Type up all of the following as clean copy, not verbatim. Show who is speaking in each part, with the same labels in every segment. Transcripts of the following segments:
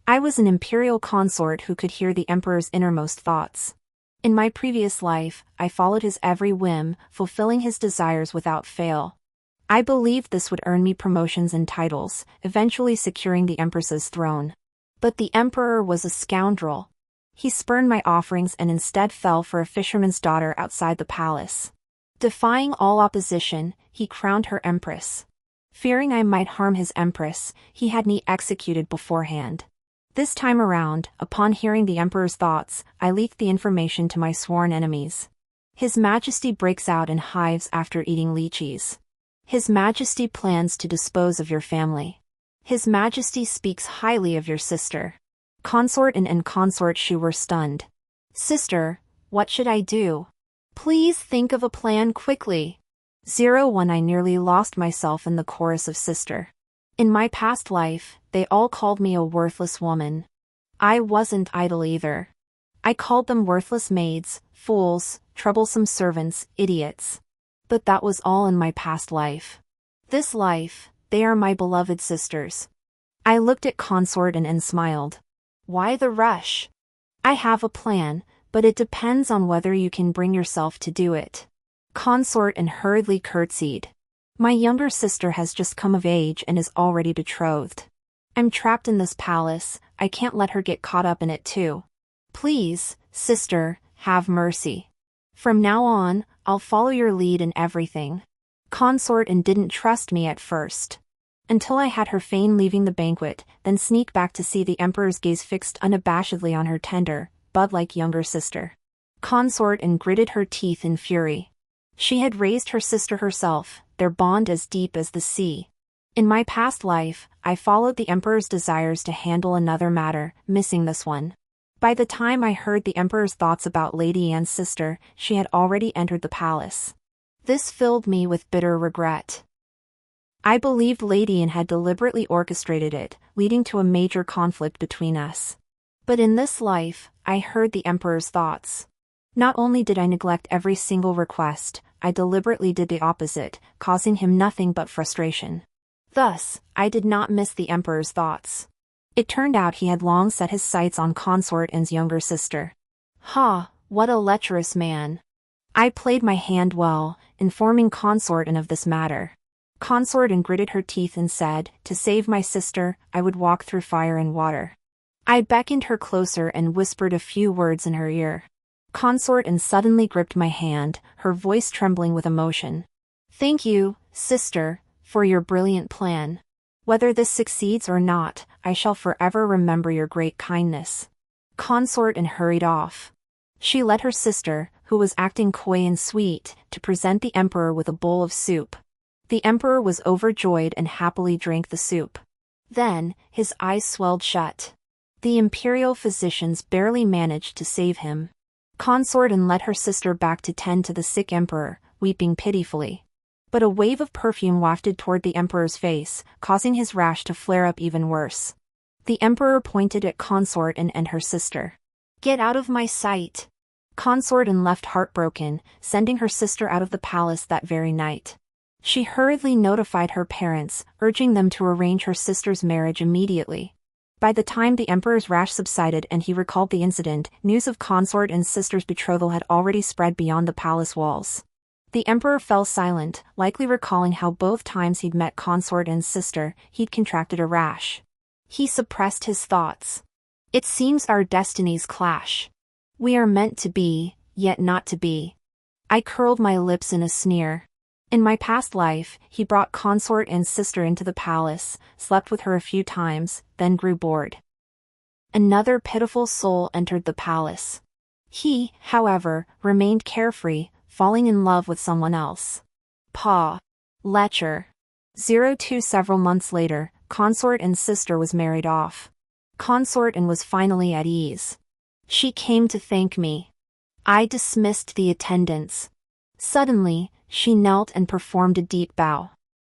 Speaker 1: I was an imperial consort who could hear the emperor's innermost thoughts. In my previous life, I followed his every whim, fulfilling his desires without fail. I believed this would earn me promotions and titles, eventually securing the empress's throne. But the emperor was a scoundrel. He spurned my offerings and instead fell for a fisherman's daughter outside the palace. Defying all opposition, he crowned her empress. Fearing I might harm his empress, he had me executed beforehand. This time around, upon hearing the emperor's thoughts, I leaked the information to my sworn enemies. His Majesty breaks out in hives after eating lychees. His Majesty plans to dispose of your family. His Majesty speaks highly of your sister. Consort and consort Shu were stunned. Sister, what should I do? Please think of a plan quickly. 01 I nearly lost myself in the chorus of sister. In my past life, they all called me a worthless woman. I wasn't idle either. I called them worthless maids, fools, troublesome servants, idiots. But that was all in my past life. This life, they are my beloved sisters. I looked at Consort and smiled. Why the rush? I have a plan, but it depends on whether you can bring yourself to do it. Consort and hurriedly curtsied. My younger sister has just come of age and is already betrothed. I'm trapped in this palace, I can't let her get caught up in it too. Please, sister, have mercy. From now on, I'll follow your lead in everything. Consort and didn't trust me at first. Until I had her feign leaving the banquet, then sneak back to see the emperor's gaze fixed unabashedly on her tender, bud-like younger sister. Consort and gritted her teeth in fury. She had raised her sister herself, their bond as deep as the sea. In my past life, I followed the emperor's desires to handle another matter, missing this one. By the time I heard the emperor's thoughts about Lady Anne's sister, she had already entered the palace. This filled me with bitter regret. I believed Lady Anne had deliberately orchestrated it, leading to a major conflict between us. But in this life, I heard the emperor's thoughts. Not only did I neglect every single request, I deliberately did the opposite, causing him nothing but frustration. Thus, I did not miss the emperor's thoughts. It turned out he had long set his sights on Consort Anne's younger sister. Ha, what a lecherous man. I played my hand well, informing Consort Anne of this matter. Consort Anne gritted her teeth and said, to save my sister, I would walk through fire and water. I beckoned her closer and whispered a few words in her ear. Consort Anne suddenly gripped my hand, her voice trembling with emotion. Thank you, sister, for your brilliant plan. Whether this succeeds or not, I shall forever remember your great kindness. Consort Anne hurried off. She led her sister, who was acting coy and sweet, to present the emperor with a bowl of soup. The emperor was overjoyed and happily drank the soup. Then, his eyes swelled shut. The imperial physicians barely managed to save him. Consort Anne led her sister back to tend to the sick emperor, weeping pitifully. But a wave of perfume wafted toward the emperor's face, causing his rash to flare up even worse. The emperor pointed at Consort Anne and her sister. Get out of my sight. Consort Anne left heartbroken, sending her sister out of the palace that very night. She hurriedly notified her parents, urging them to arrange her sister's marriage immediately. By the time the emperor's rash subsided and he recalled the incident, news of Consort Anne's sister's betrothal had already spread beyond the palace walls. The emperor fell silent, likely recalling how both times he'd met Consort Anne's sister, he'd contracted a rash. He suppressed his thoughts. It seems our destinies clash. We are meant to be, yet not to be. I curled my lips in a sneer. In my past life, he brought Consort Anne's sister into the palace, slept with her a few times, then grew bored. Another pitiful soul entered the palace. He, however, remained carefree, falling in love with someone else. Paw. Lecher. 02 Several months later, Consort Anne's sister was married off. Consort Anne was finally at ease. She came to thank me. I dismissed the attendants. Suddenly, she knelt and performed a deep bow.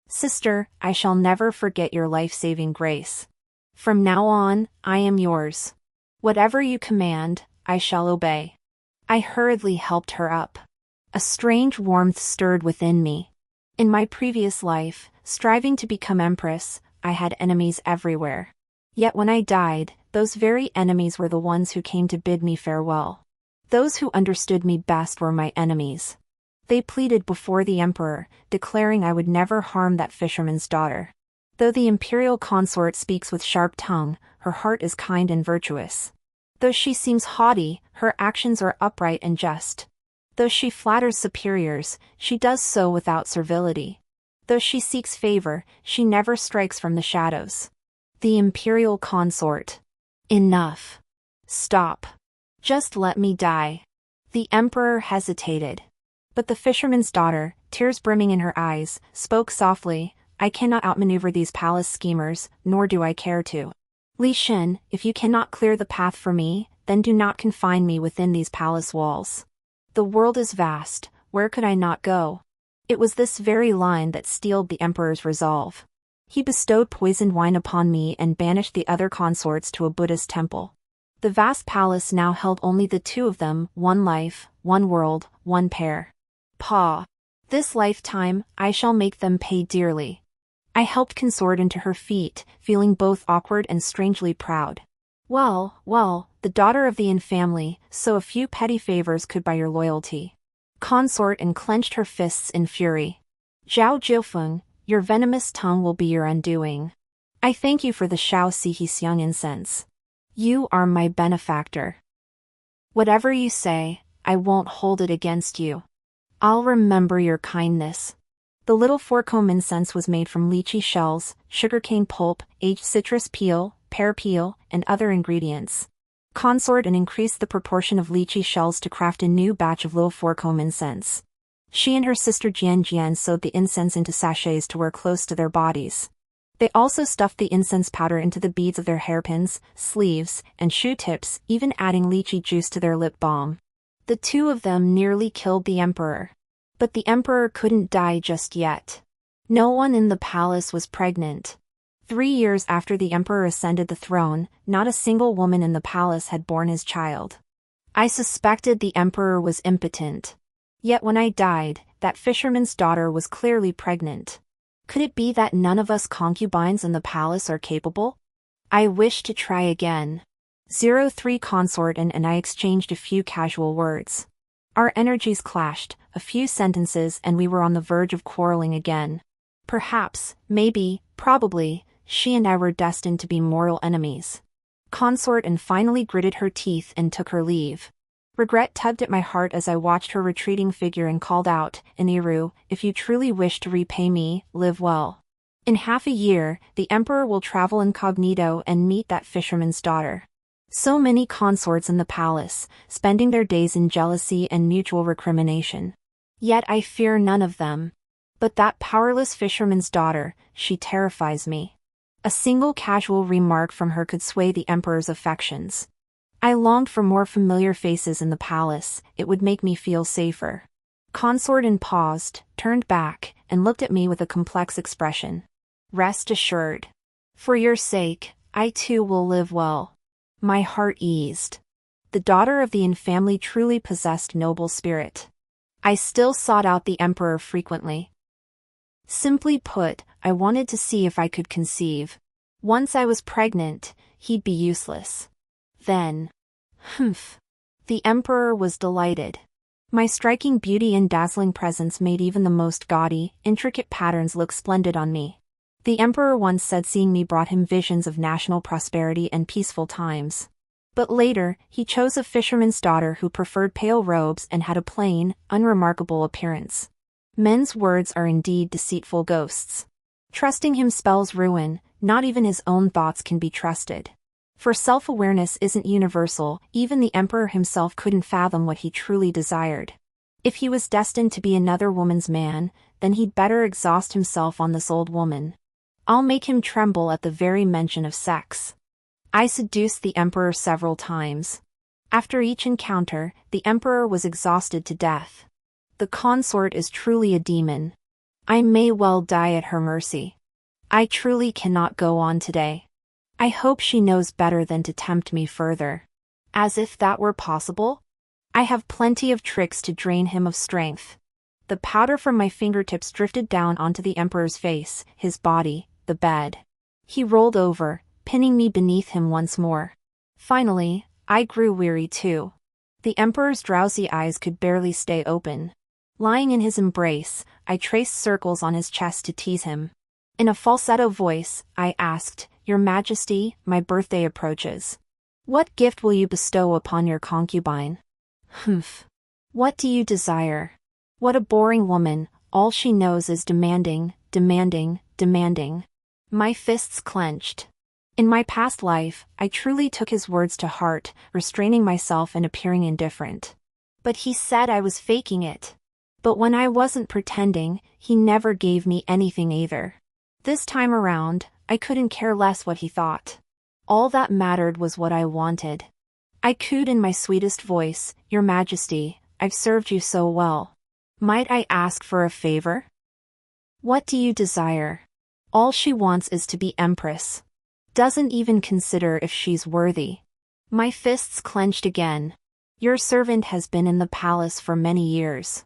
Speaker 1: Sister, I shall never forget your life-saving grace. From now on, I am yours. Whatever you command, I shall obey. I hurriedly helped her up. A strange warmth stirred within me. In my previous life, striving to become empress, I had enemies everywhere. Yet when I died, those very enemies were the ones who came to bid me farewell. Those who understood me best were my enemies. They pleaded before the emperor, declaring I would never harm that fisherman's daughter. Though the imperial consort speaks with sharp tongue, her heart is kind and virtuous. Though she seems haughty, her actions are upright and just. Though she flatters superiors, she does so without servility. Though she seeks favor, she never strikes from the shadows. The imperial consort. Enough. Stop. Just let me die. The emperor hesitated. But the fisherman's daughter, tears brimming in her eyes, spoke softly, I cannot outmaneuver these palace schemers, nor do I care to. Li Shen, if you cannot clear the path for me, then do not confine me within these palace walls. The world is vast, where could I not go? It was this very line that steeled the emperor's resolve. He bestowed poisoned wine upon me and banished the other consorts to a Buddhist temple. The vast palace now held only the two of them, one life, one world, one pair. Pa. This lifetime, I shall make them pay dearly. I helped consort into her feet, feeling both awkward and strangely proud. Well, the daughter of the Yin family, so a few petty favors could buy your loyalty. Consort and clenched her fists in fury. Zhao Jiufeng, your venomous tongue will be your undoing. I thank you for the Shao Sihixiang incense. You are my benefactor. Whatever you say, I won't hold it against you. I'll remember your kindness. The little 4-comb incense was made from lychee shells, sugarcane pulp, aged citrus peel, pear peel, and other ingredients. Consort and increased the proportion of lychee shells to craft a new batch of little 4-comb incense. She and her sister Jian sewed the incense into sachets to wear close to their bodies. They also stuffed the incense powder into the beads of their hairpins, sleeves, and shoe tips, even adding lychee juice to their lip balm. The two of them nearly killed the emperor. But the emperor couldn't die just yet. No one in the palace was pregnant. 3 years after the emperor ascended the throne, not a single woman in the palace had borne his child. I suspected the emperor was impotent. Yet when I died, that fisherman's daughter was clearly pregnant. Could it be that none of us concubines in the palace are capable? I wish to try again. 03 consort and I exchanged a few casual words. Our energies clashed, a few sentences and we were on the verge of quarreling again. Perhaps, maybe, probably, she and I were destined to be mortal enemies. Consort and finally gritted her teeth and took her leave. Regret tugged at my heart as I watched her retreating figure and called out, Eniru, if you truly wish to repay me, live well. In half a year, the emperor will travel incognito and meet that fisherman's daughter. So many consorts in the palace, spending their days in jealousy and mutual recrimination. Yet I fear none of them. But that powerless fisherman's daughter, she terrifies me. A single casual remark from her could sway the emperor's affections. I longed for more familiar faces in the palace, it would make me feel safer. Consort paused, turned back, and looked at me with a complex expression. Rest assured. For your sake, I too will live well. My heart eased. The daughter of the Yin family truly possessed noble spirit. I still sought out the emperor frequently. Simply put, I wanted to see if I could conceive. Once I was pregnant, he'd be useless. Then. The emperor was delighted. My striking beauty and dazzling presence made even the most gaudy, intricate patterns look splendid on me. The emperor once said seeing me brought him visions of national prosperity and peaceful times. But later, he chose a fisherman's daughter who preferred pale robes and had a plain, unremarkable appearance. Men's words are indeed deceitful ghosts. Trusting him spells ruin, not even his own thoughts can be trusted. For self-awareness isn't universal, even the emperor himself couldn't fathom what he truly desired. If he was destined to be another woman's man, then he'd better exhaust himself on this old woman. I'll make him tremble at the very mention of sex. I seduced the emperor several times. After each encounter, the emperor was exhausted to death. The consort is truly a demon. I may well die at her mercy. I truly cannot go on today. I hope she knows better than to tempt me further. As if that were possible? I have plenty of tricks to drain him of strength. The powder from my fingertips drifted down onto the emperor's face, his body, the bed. He rolled over, pinning me beneath him once more. Finally, I grew weary too. The emperor's drowsy eyes could barely stay open. Lying in his embrace, I traced circles on his chest to tease him. In a falsetto voice, I asked, "Your Majesty, my birthday approaches. What gift will you bestow upon your concubine?" "Humph. What do you desire?" What a boring woman, all she knows is demanding, demanding, demanding. My fists clenched. In my past life, I truly took his words to heart, restraining myself and appearing indifferent. But he said I was faking it. But when I wasn't pretending, he never gave me anything either. This time around, I couldn't care less what he thought. All that mattered was what I wanted. I cooed in my sweetest voice, "Your Majesty, I've served you so well. Might I ask for a favor?" "What do you desire?" All she wants is to be empress. Doesn't even consider if she's worthy. My fists clenched again. "Your servant has been in the palace for many years.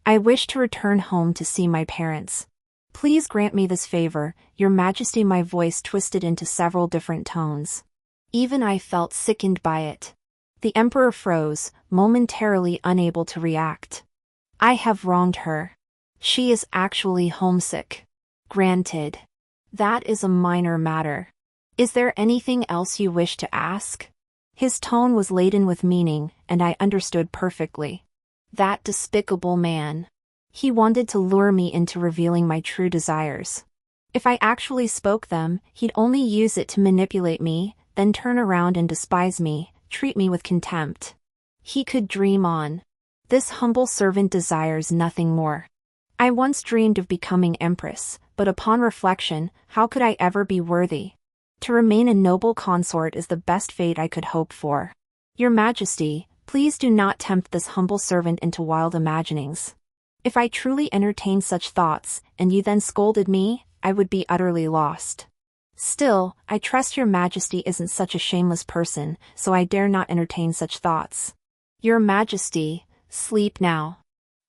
Speaker 1: I wish to return home to see my parents. Please grant me this favor, Your Majesty." My voice twisted into several different tones. Even I felt sickened by it. The emperor froze, momentarily unable to react. I have wronged her. She is actually homesick. Granted. That is a minor matter. Is there anything else you wish to ask? His tone was laden with meaning, and I understood perfectly. That despicable man. He wanted to lure me into revealing my true desires. If I actually spoke them, he'd only use it to manipulate me, then turn around and despise me, treat me with contempt. He could dream on. This humble servant desires nothing more. I once dreamed of becoming empress, but upon reflection, how could I ever be worthy? To remain a noble consort is the best fate I could hope for. Your Majesty, please do not tempt this humble servant into wild imaginings. If I truly entertained such thoughts, and you then scolded me, I would be utterly lost. Still, I trust Your Majesty isn't such a shameless person, so I dare not entertain such thoughts. Your Majesty, sleep now.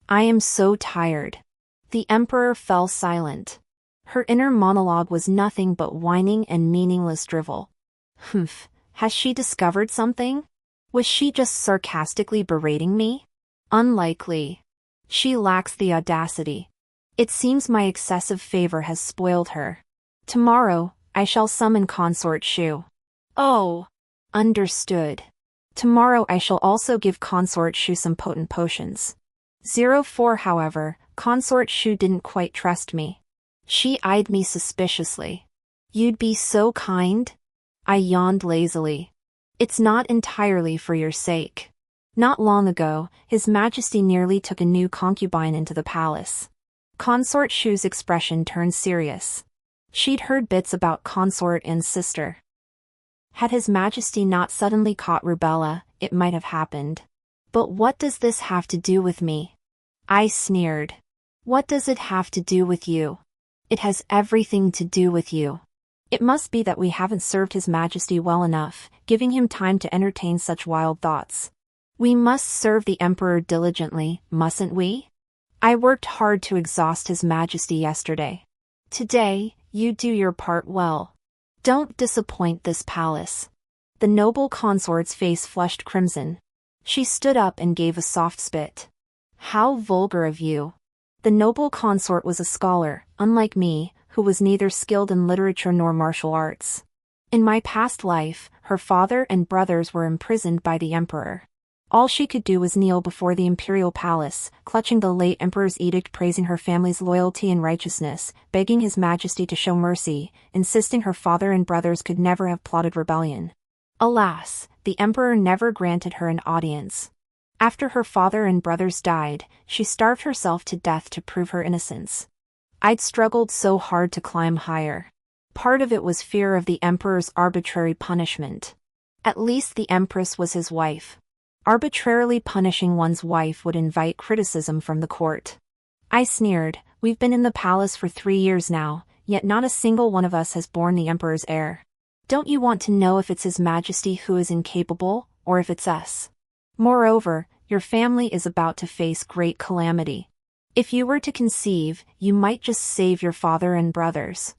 Speaker 1: I am so tired. The emperor fell silent. Her inner monologue was nothing but whining and meaningless drivel. Humph, has she discovered something? Was she just sarcastically berating me? Unlikely. She lacks the audacity. It seems my excessive favor has spoiled her. Tomorrow, I shall summon Consort Shu. Oh! Understood. Tomorrow I shall also give Consort Shu some potent potions. 04 However, Consort Shu didn't quite trust me. She eyed me suspiciously. You'd be so kind? I yawned lazily. It's not entirely for your sake. Not long ago, His Majesty nearly took a new concubine into the palace. Consort Shu's expression turned serious. She'd heard bits about Consort and sister. Had His Majesty not suddenly caught rubella, it might have happened. But what does this have to do with me? I sneered. What does it have to do with you? It has everything to do with you. It must be that we haven't served His Majesty well enough, giving him time to entertain such wild thoughts. We must serve the Emperor diligently, mustn't we? I worked hard to exhaust His Majesty yesterday. Today, you do your part well. Don't disappoint this palace. The noble consort's face flushed crimson. She stood up and gave a soft spit. How vulgar of you. The noble consort was a scholar, unlike me, who was neither skilled in literature nor martial arts. In my past life, her father and brothers were imprisoned by the emperor. All she could do was kneel before the imperial palace, clutching the late emperor's edict praising her family's loyalty and righteousness, begging His Majesty to show mercy, insisting her father and brothers could never have plotted rebellion. Alas, the emperor never granted her an audience. After her father and brothers died, she starved herself to death to prove her innocence. I'd struggled so hard to climb higher. Part of it was fear of the emperor's arbitrary punishment. At least the empress was his wife. Arbitrarily punishing one's wife would invite criticism from the court. I sneered, we've been in the palace for 3 years now, yet not a single one of us has borne the emperor's heir. Don't you want to know if it's His Majesty who is incapable, or if it's us? Moreover, your family is about to face great calamity. If you were to conceive, you might just save your father and brothers.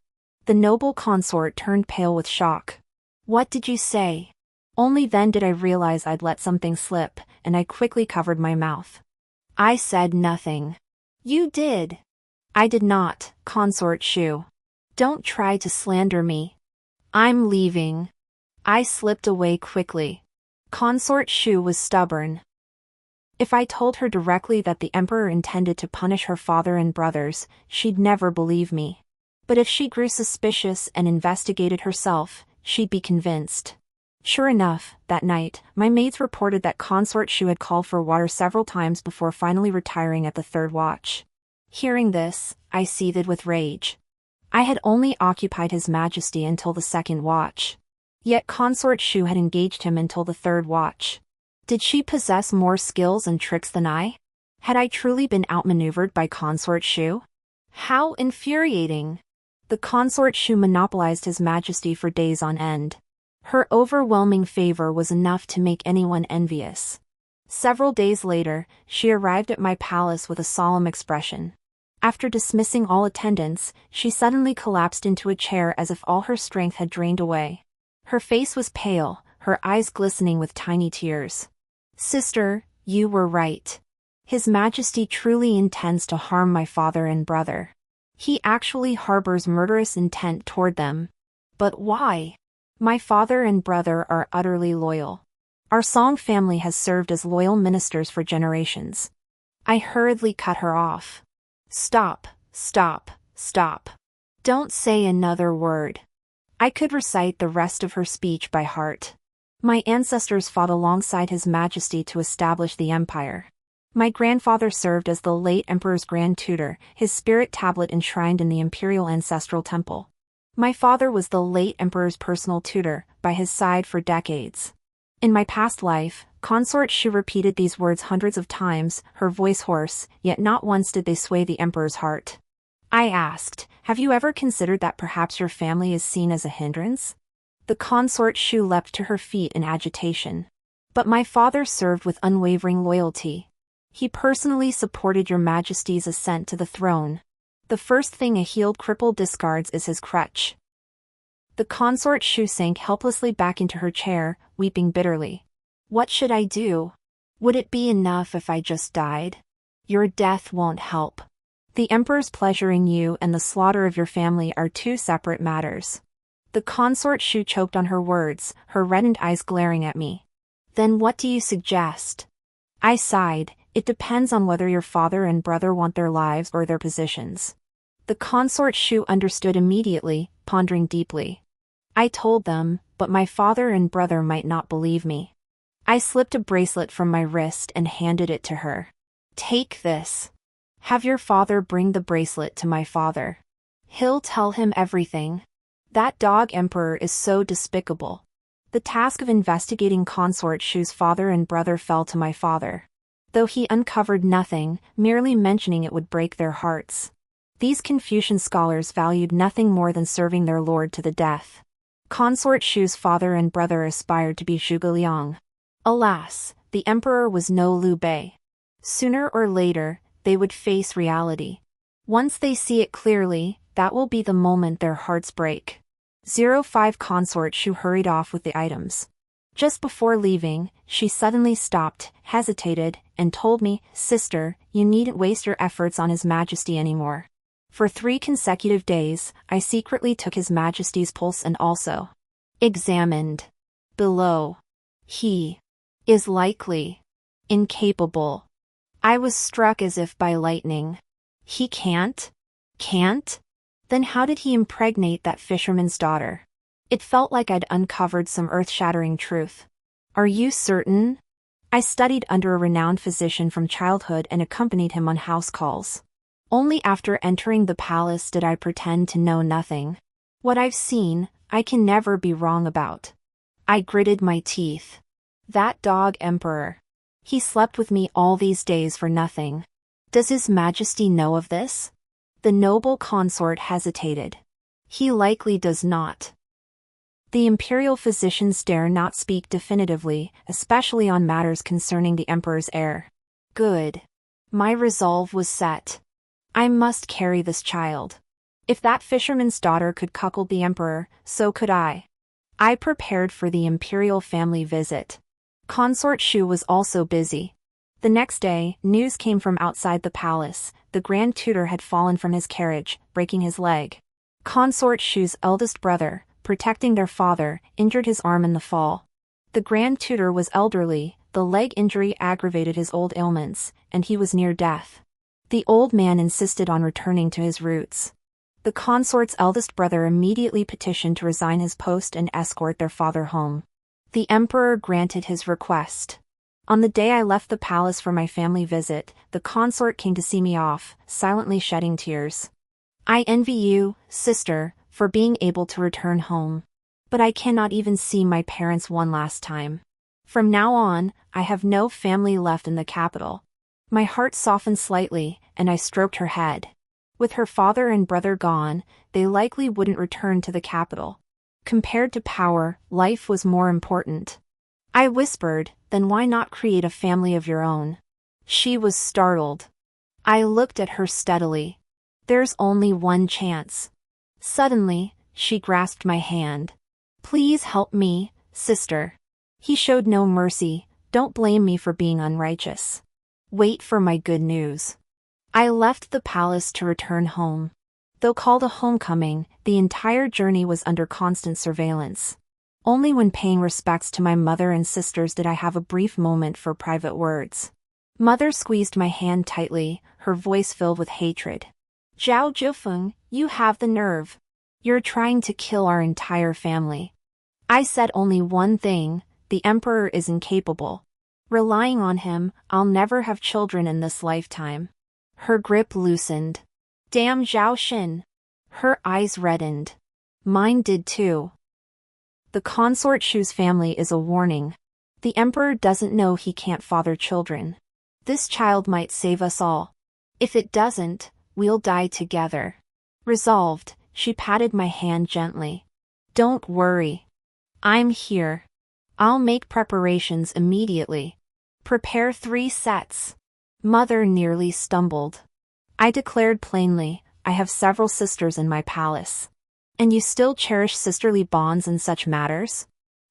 Speaker 1: The noble consort turned pale with shock. What did you say? Only then did I realize I'd let something slip, and I quickly covered my mouth. I said nothing. You did. I did not, Consort Shu. Don't try to slander me. I'm leaving. I slipped away quickly. Consort Shu was stubborn. If I told her directly that the emperor intended to punish her father and brothers, she'd never believe me. But if she grew suspicious and investigated herself, she'd be convinced. Sure enough, that night, my maids reported that Consort Shu had called for water several times before finally retiring at the third watch. Hearing this, I seethed with rage. I had only occupied His Majesty until the second watch. Yet Consort Shu had engaged him until the third watch. Did she possess more skills and tricks than I? Had I truly been outmaneuvered by Consort Shu? How infuriating! The Consort Shu monopolized His Majesty for days on end. Her overwhelming favor was enough to make anyone envious. Several days later, she arrived at my palace with a solemn expression. After dismissing all attendants, she suddenly collapsed into a chair as if all her strength had drained away. Her face was pale, her eyes glistening with tiny tears. Sister, you were right. His Majesty truly intends to harm my father and brother. He actually harbors murderous intent toward them. But why? My father and brother are utterly loyal. Our Song family has served as loyal ministers for generations. I hurriedly cut her off. Stop, stop, stop. Don't say another word. I could recite the rest of her speech by heart. My ancestors fought alongside His Majesty to establish the empire. My grandfather served as the late emperor's grand tutor, his spirit tablet enshrined in the imperial ancestral temple. My father was the late emperor's personal tutor, by his side for decades. In my past life, Consort Shu repeated these words hundreds of times, her voice hoarse, yet not once did they sway the emperor's heart. I asked, have you ever considered that perhaps your family is seen as a hindrance? The Consort Shu leapt to her feet in agitation. But my father served with unwavering loyalty. He personally supported your Majesty's ascent to the throne. The first thing a healed cripple discards is his crutch. The Consort Shu sank helplessly back into her chair, weeping bitterly. What should I do? Would it be enough if I just died? Your death won't help. The emperor's pleasure in you and the slaughter of your family are two separate matters. The Consort Shu choked on her words, her reddened eyes glaring at me. Then what do you suggest? I sighed. It depends on whether your father and brother want their lives or their positions. The Consort Shu understood immediately, pondering deeply. I told them, but my father and brother might not believe me. I slipped a bracelet from my wrist and handed it to her. Take this. Have your father bring the bracelet to my father. He'll tell him everything. That dog emperor is so despicable. The task of investigating Consort Shu's father and brother fell to my father. Though he uncovered nothing, merely mentioning it would break their hearts. These Confucian scholars valued nothing more than serving their lord to the death. Consort Shu's father and brother aspired to be Zhuge Liang. Alas, the emperor was no Liu Bei. Sooner or later, they would face reality. Once they see it clearly, that will be the moment their hearts break. 05 Consort Shu hurried off with the items. Just before leaving, she suddenly stopped, hesitated, and told me, Sister, you needn't waste your efforts on His Majesty anymore. For 3 consecutive days, I secretly took His Majesty's pulse and also examined. Below. He is likely incapable. I was struck as if by lightning. He can't? Can't? Then how did he impregnate that fisherman's daughter? It felt like I'd uncovered some earth-shattering truth. Are you certain? I studied under a renowned physician from childhood and accompanied him on house calls. Only after entering the palace did I pretend to know nothing. What I've seen, I can never be wrong about. I gritted my teeth. That dog emperor. He slept with me all these days for nothing. Does His Majesty know of this? The noble consort hesitated. He likely does not. The imperial physicians dare not speak definitively, especially on matters concerning the emperor's heir. Good. My resolve was set. I must carry this child. If that fisherman's daughter could cuckold the emperor, so could I. I prepared for the imperial family visit. Consort Shu was also busy. The next day, news came from outside the palace. The Grand Tutor had fallen from his carriage, breaking his leg. Consort Shu's eldest brother, protecting their father, injured his arm in the fall. The Grand Tutor was elderly, the leg injury aggravated his old ailments, and he was near death. The old man insisted on returning to his roots. The consort's eldest brother immediately petitioned to resign his post and escort their father home. The emperor granted his request. On the day I left the palace for my family visit, the consort came to see me off, silently shedding tears. I envy you, sister, for being able to return home. But I cannot even see my parents one last time. From now on, I have no family left in the capital. My heart softened slightly, and I stroked her head. With her father and brother gone, they likely wouldn't return to the capital. Compared to power, life was more important. I whispered, then why not create a family of your own? She was startled. I looked at her steadily. There's only one chance. Suddenly, she grasped my hand. Please help me, sister. He showed no mercy. Don't blame me for being unrighteous. Wait for my good news. I left the palace to return home. Though called a homecoming, the entire journey was under constant surveillance. Only when paying respects to my mother and sisters did I have a brief moment for private words. Mother squeezed my hand tightly, her voice filled with hatred. Zhao Zhifeng, you have the nerve. You're trying to kill our entire family. I said only one thing, the emperor is incapable. Relying on him, I'll never have children in this lifetime. Her grip loosened. Damn Zhao Xin. Her eyes reddened. Mine did too. The consort Shu's family is a warning. The emperor doesn't know he can't father children. This child might save us all. If it doesn't, we'll die together. Resolved, she patted my hand gently. Don't worry. I'm here. I'll make preparations immediately. Prepare 3 sets. Mother nearly stumbled. I declared plainly, I have several sisters in my palace. And you still cherish sisterly bonds in such matters?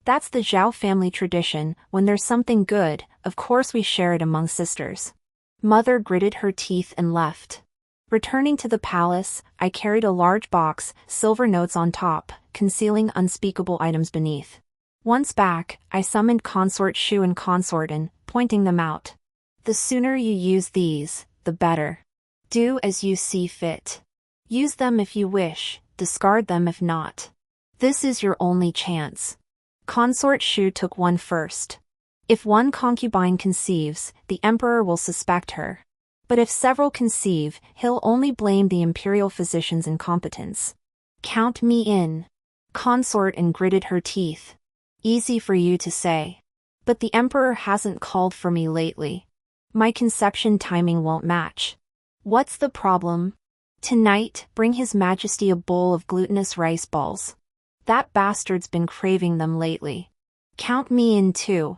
Speaker 1: That's the Zhao family tradition. When there's something good, of course we share it among sisters. Mother gritted her teeth and left. Returning to the palace, I carried a large box, silver notes on top, concealing unspeakable items beneath. Once back, I summoned Consort Shu and Consortin, pointing them out. The sooner you use these, the better. Do as you see fit. Use them if you wish, discard them if not. This is your only chance. Consort Shu took one first. If one concubine conceives, the emperor will suspect her. But if several conceive, he'll only blame the imperial physician's incompetence. Count me in. Consortin gritted her teeth. Easy for you to say. But the emperor hasn't called for me lately. My conception timing won't match. What's the problem? Tonight, bring His Majesty a bowl of glutinous rice balls. That bastard's been craving them lately. Count me in too.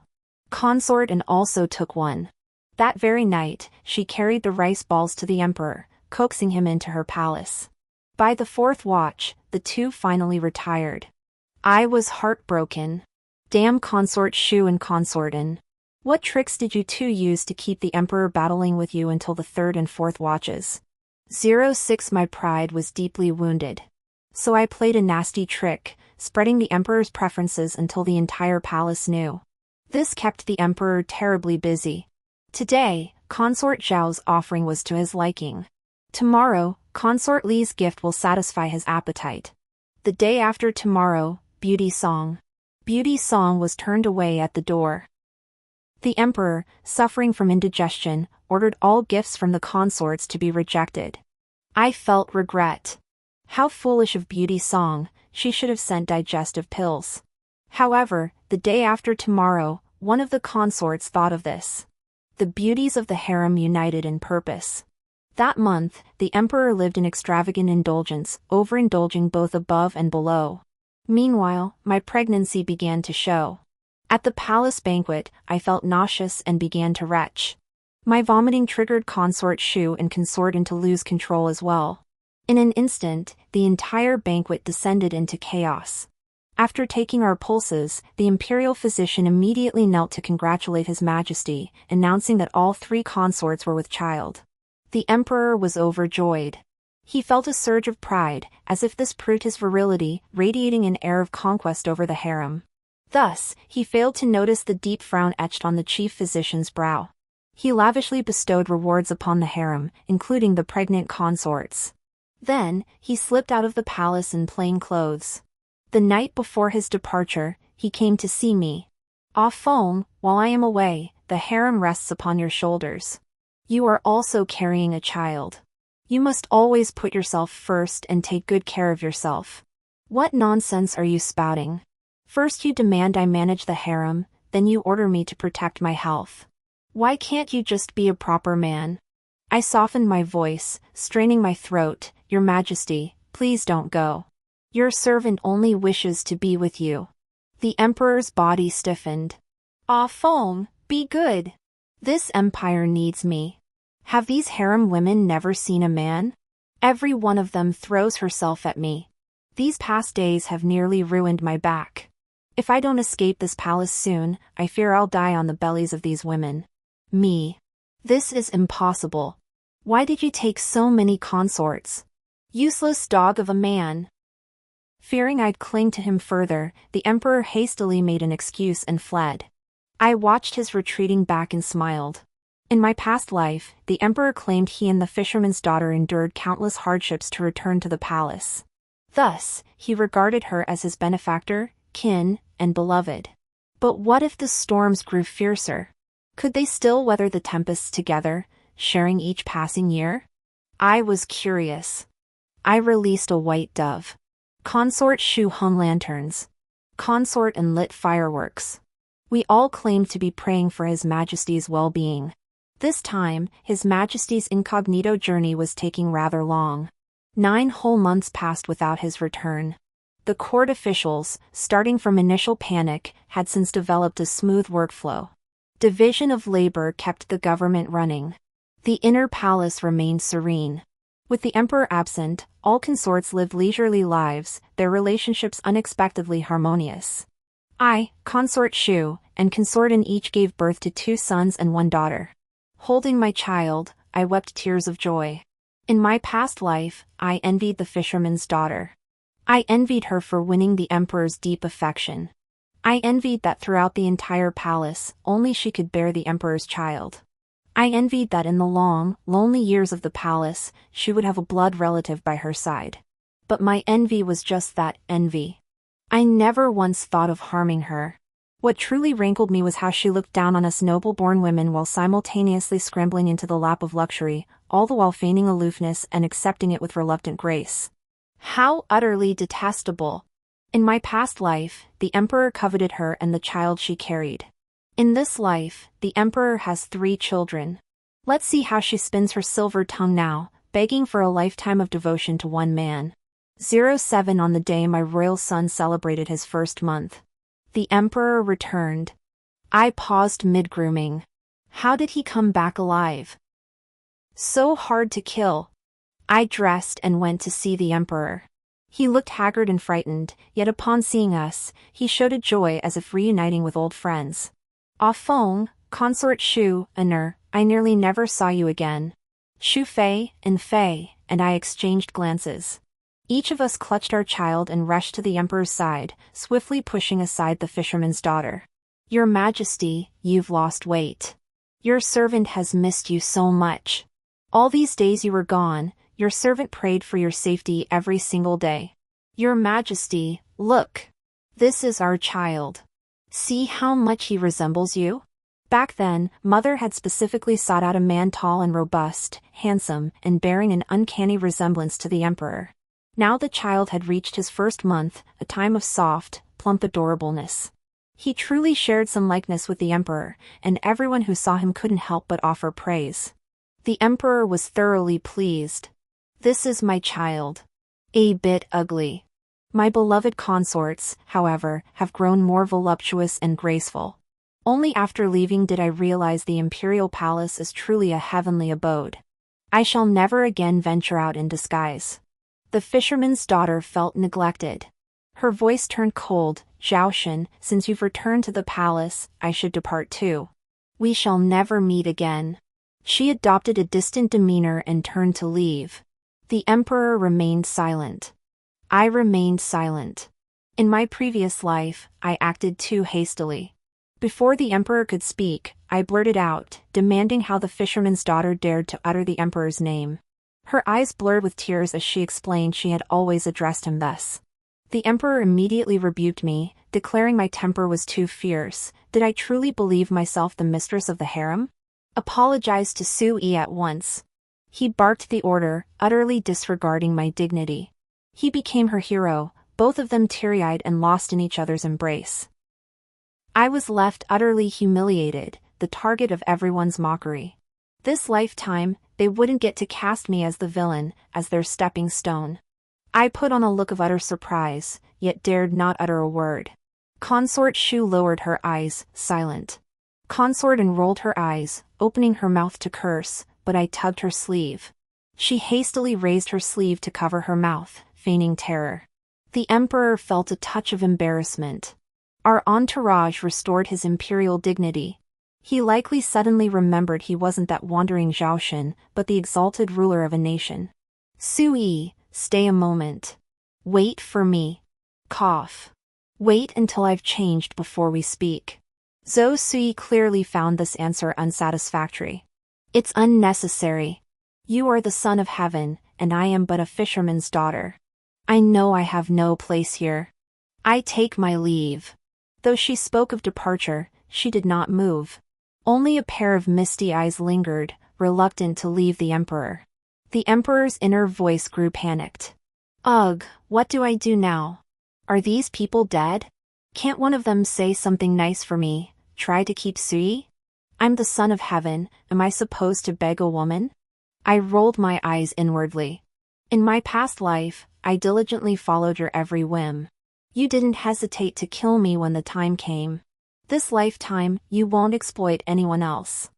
Speaker 1: Consortin also took one. That very night, she carried the rice balls to the emperor, coaxing him into her palace. By the 4th watch, the two finally retired. I was heartbroken. Damn Consort Shu and Consortin. What tricks did you two use to keep the emperor battling with you until the 3rd and 4th watches? 06 My pride was deeply wounded. So I played a nasty trick, spreading the emperor's preferences until the entire palace knew. This kept the emperor terribly busy. Today, Consort Zhao's offering was to his liking. Tomorrow, Consort Li's gift will satisfy his appetite. The day after tomorrow, Beauty Song. Beauty Song was turned away at the door. The emperor, suffering from indigestion, ordered all gifts from the consorts to be rejected. I felt regret. How foolish of Beauty Song, she should have sent digestive pills. However, the day after tomorrow, one of the consorts thought of this. The beauties of the harem united in purpose. That month, the emperor lived in extravagant indulgence, overindulging both above and below. Meanwhile, my pregnancy began to show. At the palace banquet, I felt nauseous and began to retch. My vomiting triggered Consort Shu and Consortin to lose control as well. In an instant, the entire banquet descended into chaos. After taking our pulses, the imperial physician immediately knelt to congratulate His Majesty, announcing that all 3 consorts were with child. The emperor was overjoyed. He felt a surge of pride, as if this proved his virility, radiating an air of conquest over the harem. Thus, he failed to notice the deep frown etched on the chief physician's brow. He lavishly bestowed rewards upon the harem, including the pregnant consorts. Then, he slipped out of the palace in plain clothes. The night before his departure, he came to see me. "Ah Feng, while I am away, the harem rests upon your shoulders. You are also carrying a child. You must always put yourself first and take good care of yourself. What nonsense are you spouting? First you demand I manage the harem, then you order me to protect my health. Why can't you just be a proper man?" I softened my voice, straining my throat. "Your Majesty, please don't go. Your servant only wishes to be with you." The emperor's body stiffened. "Ah Feng, be good. This empire needs me. Have these harem women never seen a man? Every one of them throws herself at me. These past days have nearly ruined my back. If I don't escape this palace soon, I fear I'll die on the bellies of these women." Me. "This is impossible. Why did you take so many consorts? Useless dog of a man." Fearing I'd cling to him further, the emperor hastily made an excuse and fled. I watched his retreating back and smiled. In my past life, the emperor claimed he and the fisherman's daughter endured countless hardships to return to the palace. Thus, he regarded her as his benefactor, kin, and beloved. But what if the storms grew fiercer? Could they still weather the tempests together, sharing each passing year? I was curious. I released a white dove. Consort Shu hung lanterns. Consort and lit fireworks. We all claimed to be praying for His Majesty's well-being. This time, His Majesty's incognito journey was taking rather long. 9 whole months passed without his return. The court officials, starting from initial panic, had since developed a smooth workflow. Division of labor kept the government running. The inner palace remained serene. With the emperor absent, all consorts lived leisurely lives, their relationships unexpectedly harmonious. I, Consort Shu, and Consortin each gave birth to 2 sons and 1 daughter. Holding my child, I wept tears of joy. In my past life, I envied the fisherman's daughter. I envied her for winning the emperor's deep affection. I envied that throughout the entire palace, only she could bear the emperor's child. I envied that in the long, lonely years of the palace, she would have a blood relative by her side. But my envy was just that, envy. I never once thought of harming her. What truly rankled me was how she looked down on us noble-born women while simultaneously scrambling into the lap of luxury, all the while feigning aloofness and accepting it with reluctant grace. How utterly detestable! In my past life, the emperor coveted her and the child she carried. In this life, the emperor has 3 children. Let's see how she spins her silver tongue now, begging for a lifetime of devotion to one man. 07 on the day my royal son celebrated his first month. The emperor returned. I paused mid-grooming. How did he come back alive? So hard to kill. I dressed and went to see the emperor. He looked haggard and frightened, yet upon seeing us, he showed a joy as if reuniting with old friends. Ah Feng, Consort Shu, I nearly never saw you again. Shu Fei and I exchanged glances. Each of us clutched our child and rushed to the emperor's side, swiftly pushing aside the fisherman's daughter. Your Majesty, you've lost weight. Your servant has missed you so much. All these days you were gone, your servant prayed for your safety every single day. Your Majesty, look. This is our child. See how much he resembles you? Back then, Mother had specifically sought out a man tall and robust, handsome, and bearing an uncanny resemblance to the emperor. Now the child had reached his first month, a time of soft, plump adorableness. He truly shared some likeness with the emperor, and everyone who saw him couldn't help but offer praise. The emperor was thoroughly pleased. This is my child. A bit ugly. My beloved consorts, however, have grown more voluptuous and graceful. Only after leaving did I realize the imperial palace is truly a heavenly abode. I shall never again venture out in disguise. The fisherman's daughter felt neglected. Her voice turned cold. Zhao Shen, since you've returned to the palace, I should depart too. We shall never meet again. She adopted a distant demeanor and turned to leave. The emperor remained silent. I remained silent. In my previous life, I acted too hastily. Before the emperor could speak, I blurted out, demanding how the fisherman's daughter dared to utter the emperor's name. Her eyes blurred with tears as she explained she had always addressed him thus. The emperor immediately rebuked me, declaring my temper was too fierce. Did I truly believe myself the mistress of the harem? Apologized to Sui at once. He barked the order, utterly disregarding my dignity. He became her hero, both of them teary-eyed and lost in each other's embrace. I was left utterly humiliated, the target of everyone's mockery. This lifetime, they wouldn't get to cast me as the villain, as their stepping stone. I put on a look of utter surprise, yet dared not utter a word. Consort Shu lowered her eyes, silent. Consort unrolled her eyes, opening her mouth to curse, but I tugged her sleeve. She hastily raised her sleeve to cover her mouth, feigning terror. The emperor felt a touch of embarrassment. Our entourage restored his imperial dignity. He likely suddenly remembered he wasn't that wandering Zhao Shen, but the exalted ruler of a nation. Sui, stay a moment. Wait for me. Cough. Wait until I've changed before we speak. Zhou Sui clearly found this answer unsatisfactory. It's unnecessary. You are the son of heaven, and I am but a fisherman's daughter. I know I have no place here. I take my leave. Though she spoke of departure, she did not move. Only a pair of misty eyes lingered, reluctant to leave the emperor. The emperor's inner voice grew panicked. Ugh, what do I do now? Are these people dead? Can't one of them say something nice for me, try to keep Sui? I'm the son of heaven, am I supposed to beg a woman? I rolled my eyes inwardly. In my past life, I diligently followed your every whim. You didn't hesitate to kill me when the time came. This lifetime, you won't exploit anyone else.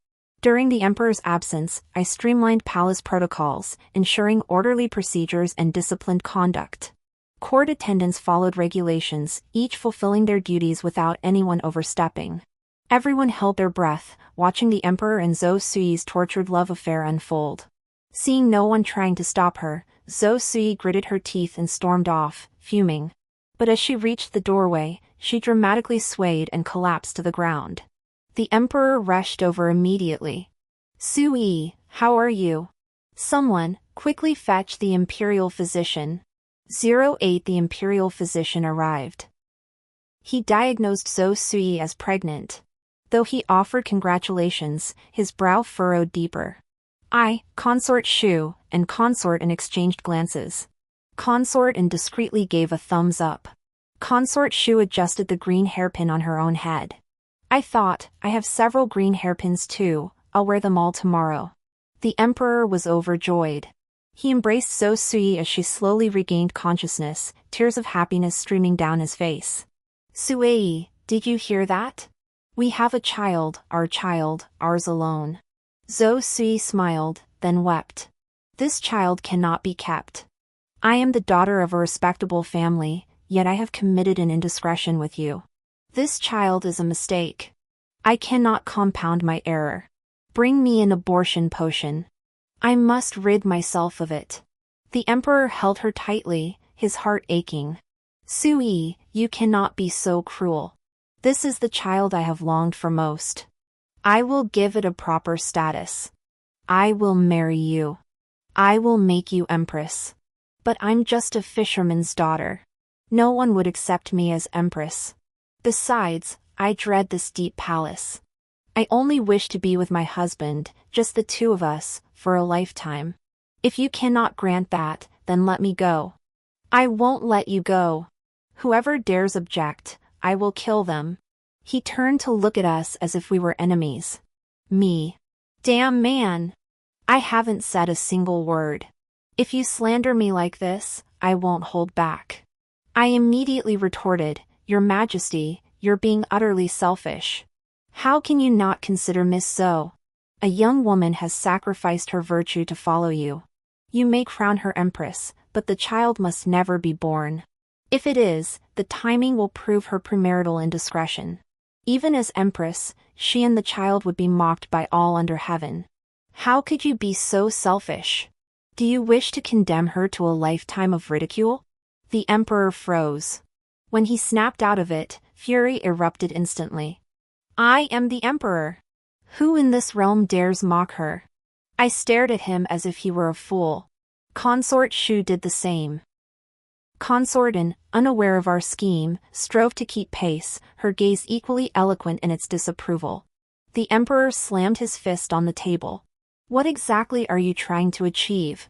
Speaker 1: During the emperor's absence, I streamlined palace protocols, ensuring orderly procedures and disciplined conduct. Court attendants followed regulations, each fulfilling their duties without anyone overstepping. Everyone held their breath, watching the emperor and Zhou Sui's tortured love affair unfold. Seeing no one trying to stop her, Zhou Sui gritted her teeth and stormed off, fuming. But as she reached the doorway, she dramatically swayed and collapsed to the ground. The emperor rushed over immediately. Sui, how are you? Someone, quickly fetch the imperial physician. 08 The imperial physician arrived. He diagnosed Zhou Sui as pregnant. Though he offered congratulations, his brow furrowed deeper. I, Consort Shu, and Consort exchanged glances. Consort indiscreetly gave a thumbs up. Consort Shu adjusted the green hairpin on her own head. I thought, I have several green hairpins too, I'll wear them all tomorrow. The emperor was overjoyed. He embraced Zhou Sui as she slowly regained consciousness, tears of happiness streaming down his face. Sui, did you hear that? We have a child, ours alone. Zhou Sui smiled, then wept. This child cannot be kept. I am the daughter of a respectable family, yet I have committed an indiscretion with you. This child is a mistake. I cannot compound my error. Bring me an abortion potion. I must rid myself of it. The emperor held her tightly, his heart aching. Sui, you cannot be so cruel. This is the child I have longed for most. I will give it a proper status. I will marry you. I will make you empress. But I'm just a fisherman's daughter. No one would accept me as empress. Besides, I dread this deep palace. I only wish to be with my husband, just the two of us, for a lifetime. If you cannot grant that, then let me go. I won't let you go. Whoever dares object, I will kill them. He turned to look at us as if we were enemies. Me. Damn man. I haven't said a single word. If you slander me like this, I won't hold back. I immediately retorted, Your Majesty, you're being utterly selfish. How can you not consider Miss Zhou? A young woman has sacrificed her virtue to follow you. You may crown her empress, but the child must never be born. If it is, the timing will prove her premarital indiscretion. Even as empress, she and the child would be mocked by all under heaven. How could you be so selfish? Do you wish to condemn her to a lifetime of ridicule? The emperor froze. When he snapped out of it, fury erupted instantly. I am the emperor. Who in this realm dares mock her? I stared at him as if he were a fool. Consort Shu did the same. Consort, unaware of our scheme, strove to keep pace, her gaze equally eloquent in its disapproval. The emperor slammed his fist on the table. What exactly are you trying to achieve?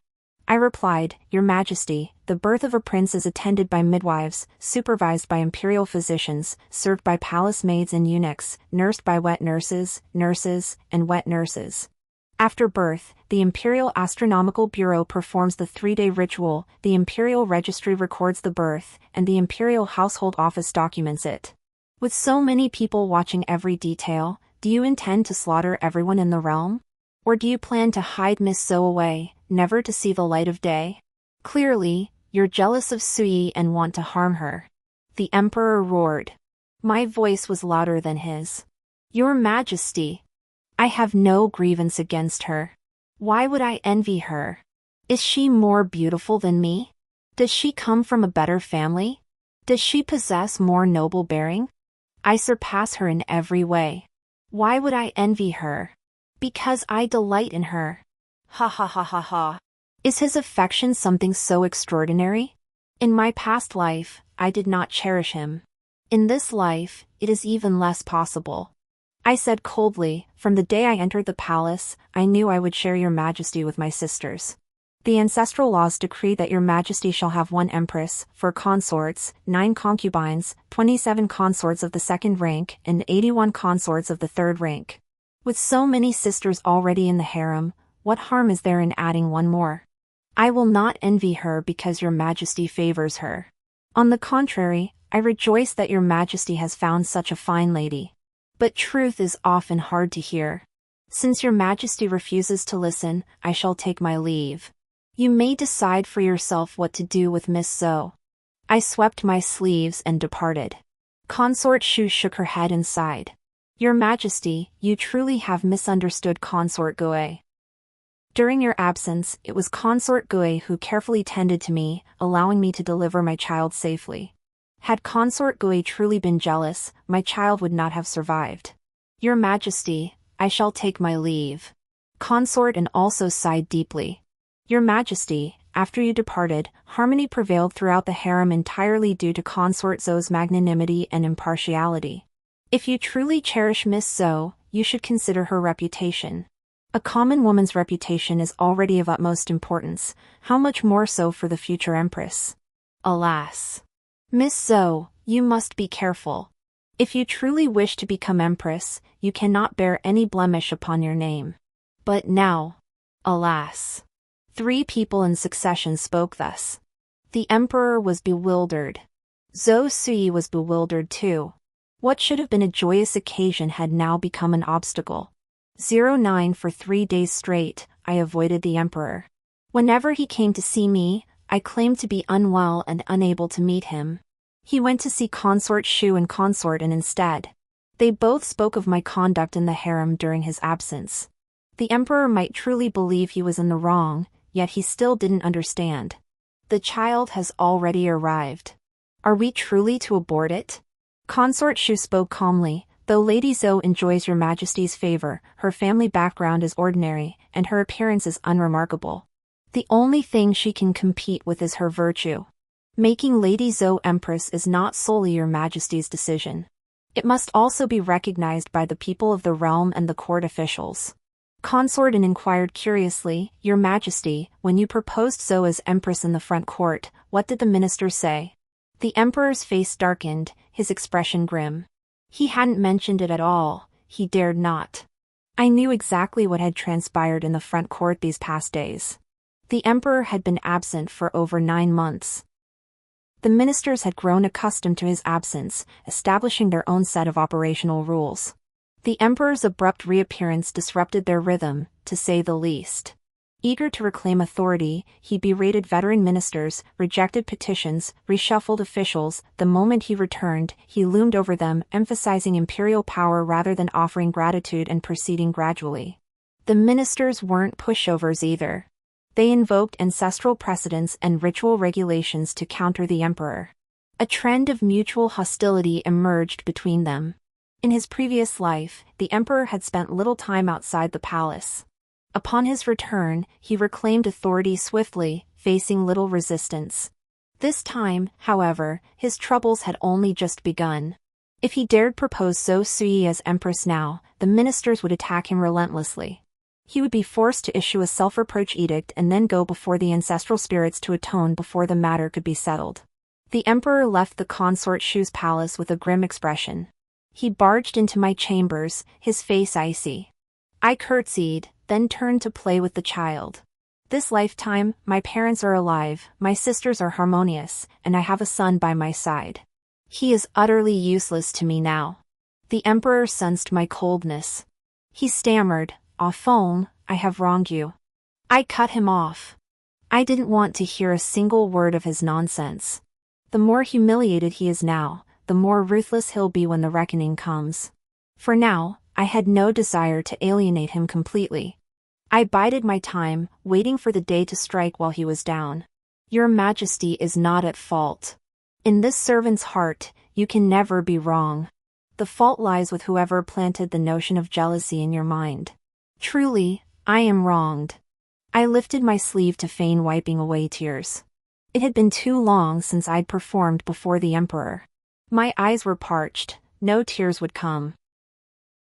Speaker 1: I replied, Your Majesty, the birth of a prince is attended by midwives, supervised by imperial physicians, served by palace maids and eunuchs, nursed by wet nurses, and wet nurses. After birth, the Imperial Astronomical Bureau performs the 3-day ritual, the Imperial Registry records the birth, and the Imperial Household Office documents it. With so many people watching every detail, do you intend to slaughter everyone in the realm? Or do you plan to hide Miss Zhou away, never to see the light of day? Clearly, you're jealous of Sui and want to harm her. The emperor roared. My voice was louder than his. Your Majesty! I have no grievance against her. Why would I envy her? Is she more beautiful than me? Does she come from a better family? Does she possess more noble bearing? I surpass her in every way. Why would I envy her? Because I delight in her. Ha ha ha ha ha. Is his affection something so extraordinary? In my past life, I did not cherish him. In this life, it is even less possible. I said coldly, from the day I entered the palace, I knew I would share your majesty with my sisters. The ancestral laws decree that your majesty shall have 1 empress, 4 consorts, 9 concubines, 27 consorts of the 2nd rank, and 81 consorts of the 3rd rank. With so many sisters already in the harem, what harm is there in adding 1 more? I will not envy her because your majesty favors her. On the contrary, I rejoice that your majesty has found such a fine lady. But truth is often hard to hear. Since your majesty refuses to listen, I shall take my leave. You may decide for yourself what to do with Miss Zhou. I swept my sleeves and departed. Consort Shu shook her head and sighed. Your Majesty, you truly have misunderstood Consort Gui. During your absence, it was Consort Gui who carefully tended to me, allowing me to deliver my child safely. Had Consort Gui truly been jealous, my child would not have survived. Your Majesty, I shall take my leave. Consort also sighed deeply. Your Majesty, after you departed, harmony prevailed throughout the harem entirely due to Consort Zhou's magnanimity and impartiality. If you truly cherish Miss Zhou, you should consider her reputation. A common woman's reputation is already of utmost importance, how much more so for the future empress? Alas! Miss Zhou, you must be careful. If you truly wish to become empress, you cannot bear any blemish upon your name. But now, alas! 3 people in succession spoke thus. The emperor was bewildered. Zhou Sui was bewildered too. What should have been a joyous occasion had now become an obstacle. 09 For 3 days straight, I avoided the emperor. Whenever he came to see me, I claimed to be unwell and unable to meet him. He went to see Consort Shu and Consort instead. They both spoke of my conduct in the harem during his absence. The emperor might truly believe he was in the wrong, yet he still didn't understand. The child has already arrived. Are we truly to abort it? Consort Shu spoke calmly. Though Lady Zhou enjoys your majesty's favor, her family background is ordinary, and her appearance is unremarkable. The only thing she can compete with is her virtue. Making Lady Zhou empress is not solely your majesty's decision. It must also be recognized by the people of the realm and the court officials. Consort inquired curiously, Your Majesty, when you proposed Zhou as empress in the front court, what did the minister say? The emperor's face darkened, his expression grim. He hadn't mentioned it at all, he dared not. I knew exactly what had transpired in the front court these past days. The emperor had been absent for over 9 months. The ministers had grown accustomed to his absence, establishing their own set of operational rules. The emperor's abrupt reappearance disrupted their rhythm, to say the least. Eager to reclaim authority, he berated veteran ministers, rejected petitions, reshuffled officials. The moment he returned, he loomed over them, emphasizing imperial power rather than offering gratitude and proceeding gradually. The ministers weren't pushovers either. They invoked ancestral precedents and ritual regulations to counter the emperor. A trend of mutual hostility emerged between them. In his previous life, the emperor had spent little time outside the palace. Upon his return, he reclaimed authority swiftly, facing little resistance. This time, however, his troubles had only just begun. If he dared propose So Sui as empress now, the ministers would attack him relentlessly. He would be forced to issue a self-reproach edict and then go before the ancestral spirits to atone before the matter could be settled. The emperor left the consort Shu's palace with a grim expression. He barged into my chambers, his face icy. I curtsied, then turned to play with the child. This lifetime, my parents are alive, my sisters are harmonious, and I have a son by my side. He is utterly useless to me now. The emperor sensed my coldness. He stammered, "Au fond, I have wronged you." I cut him off. I didn't want to hear a single word of his nonsense. The more humiliated he is now, the more ruthless he'll be when the reckoning comes. For now, I had no desire to alienate him completely. I bided my time, waiting for the day to strike while he was down. Your Majesty is not at fault. In this servant's heart, you can never be wrong. The fault lies with whoever planted the notion of jealousy in your mind. Truly, I am wronged. I lifted my sleeve to feign wiping away tears. It had been too long since I'd performed before the emperor. My eyes were parched, no tears would come.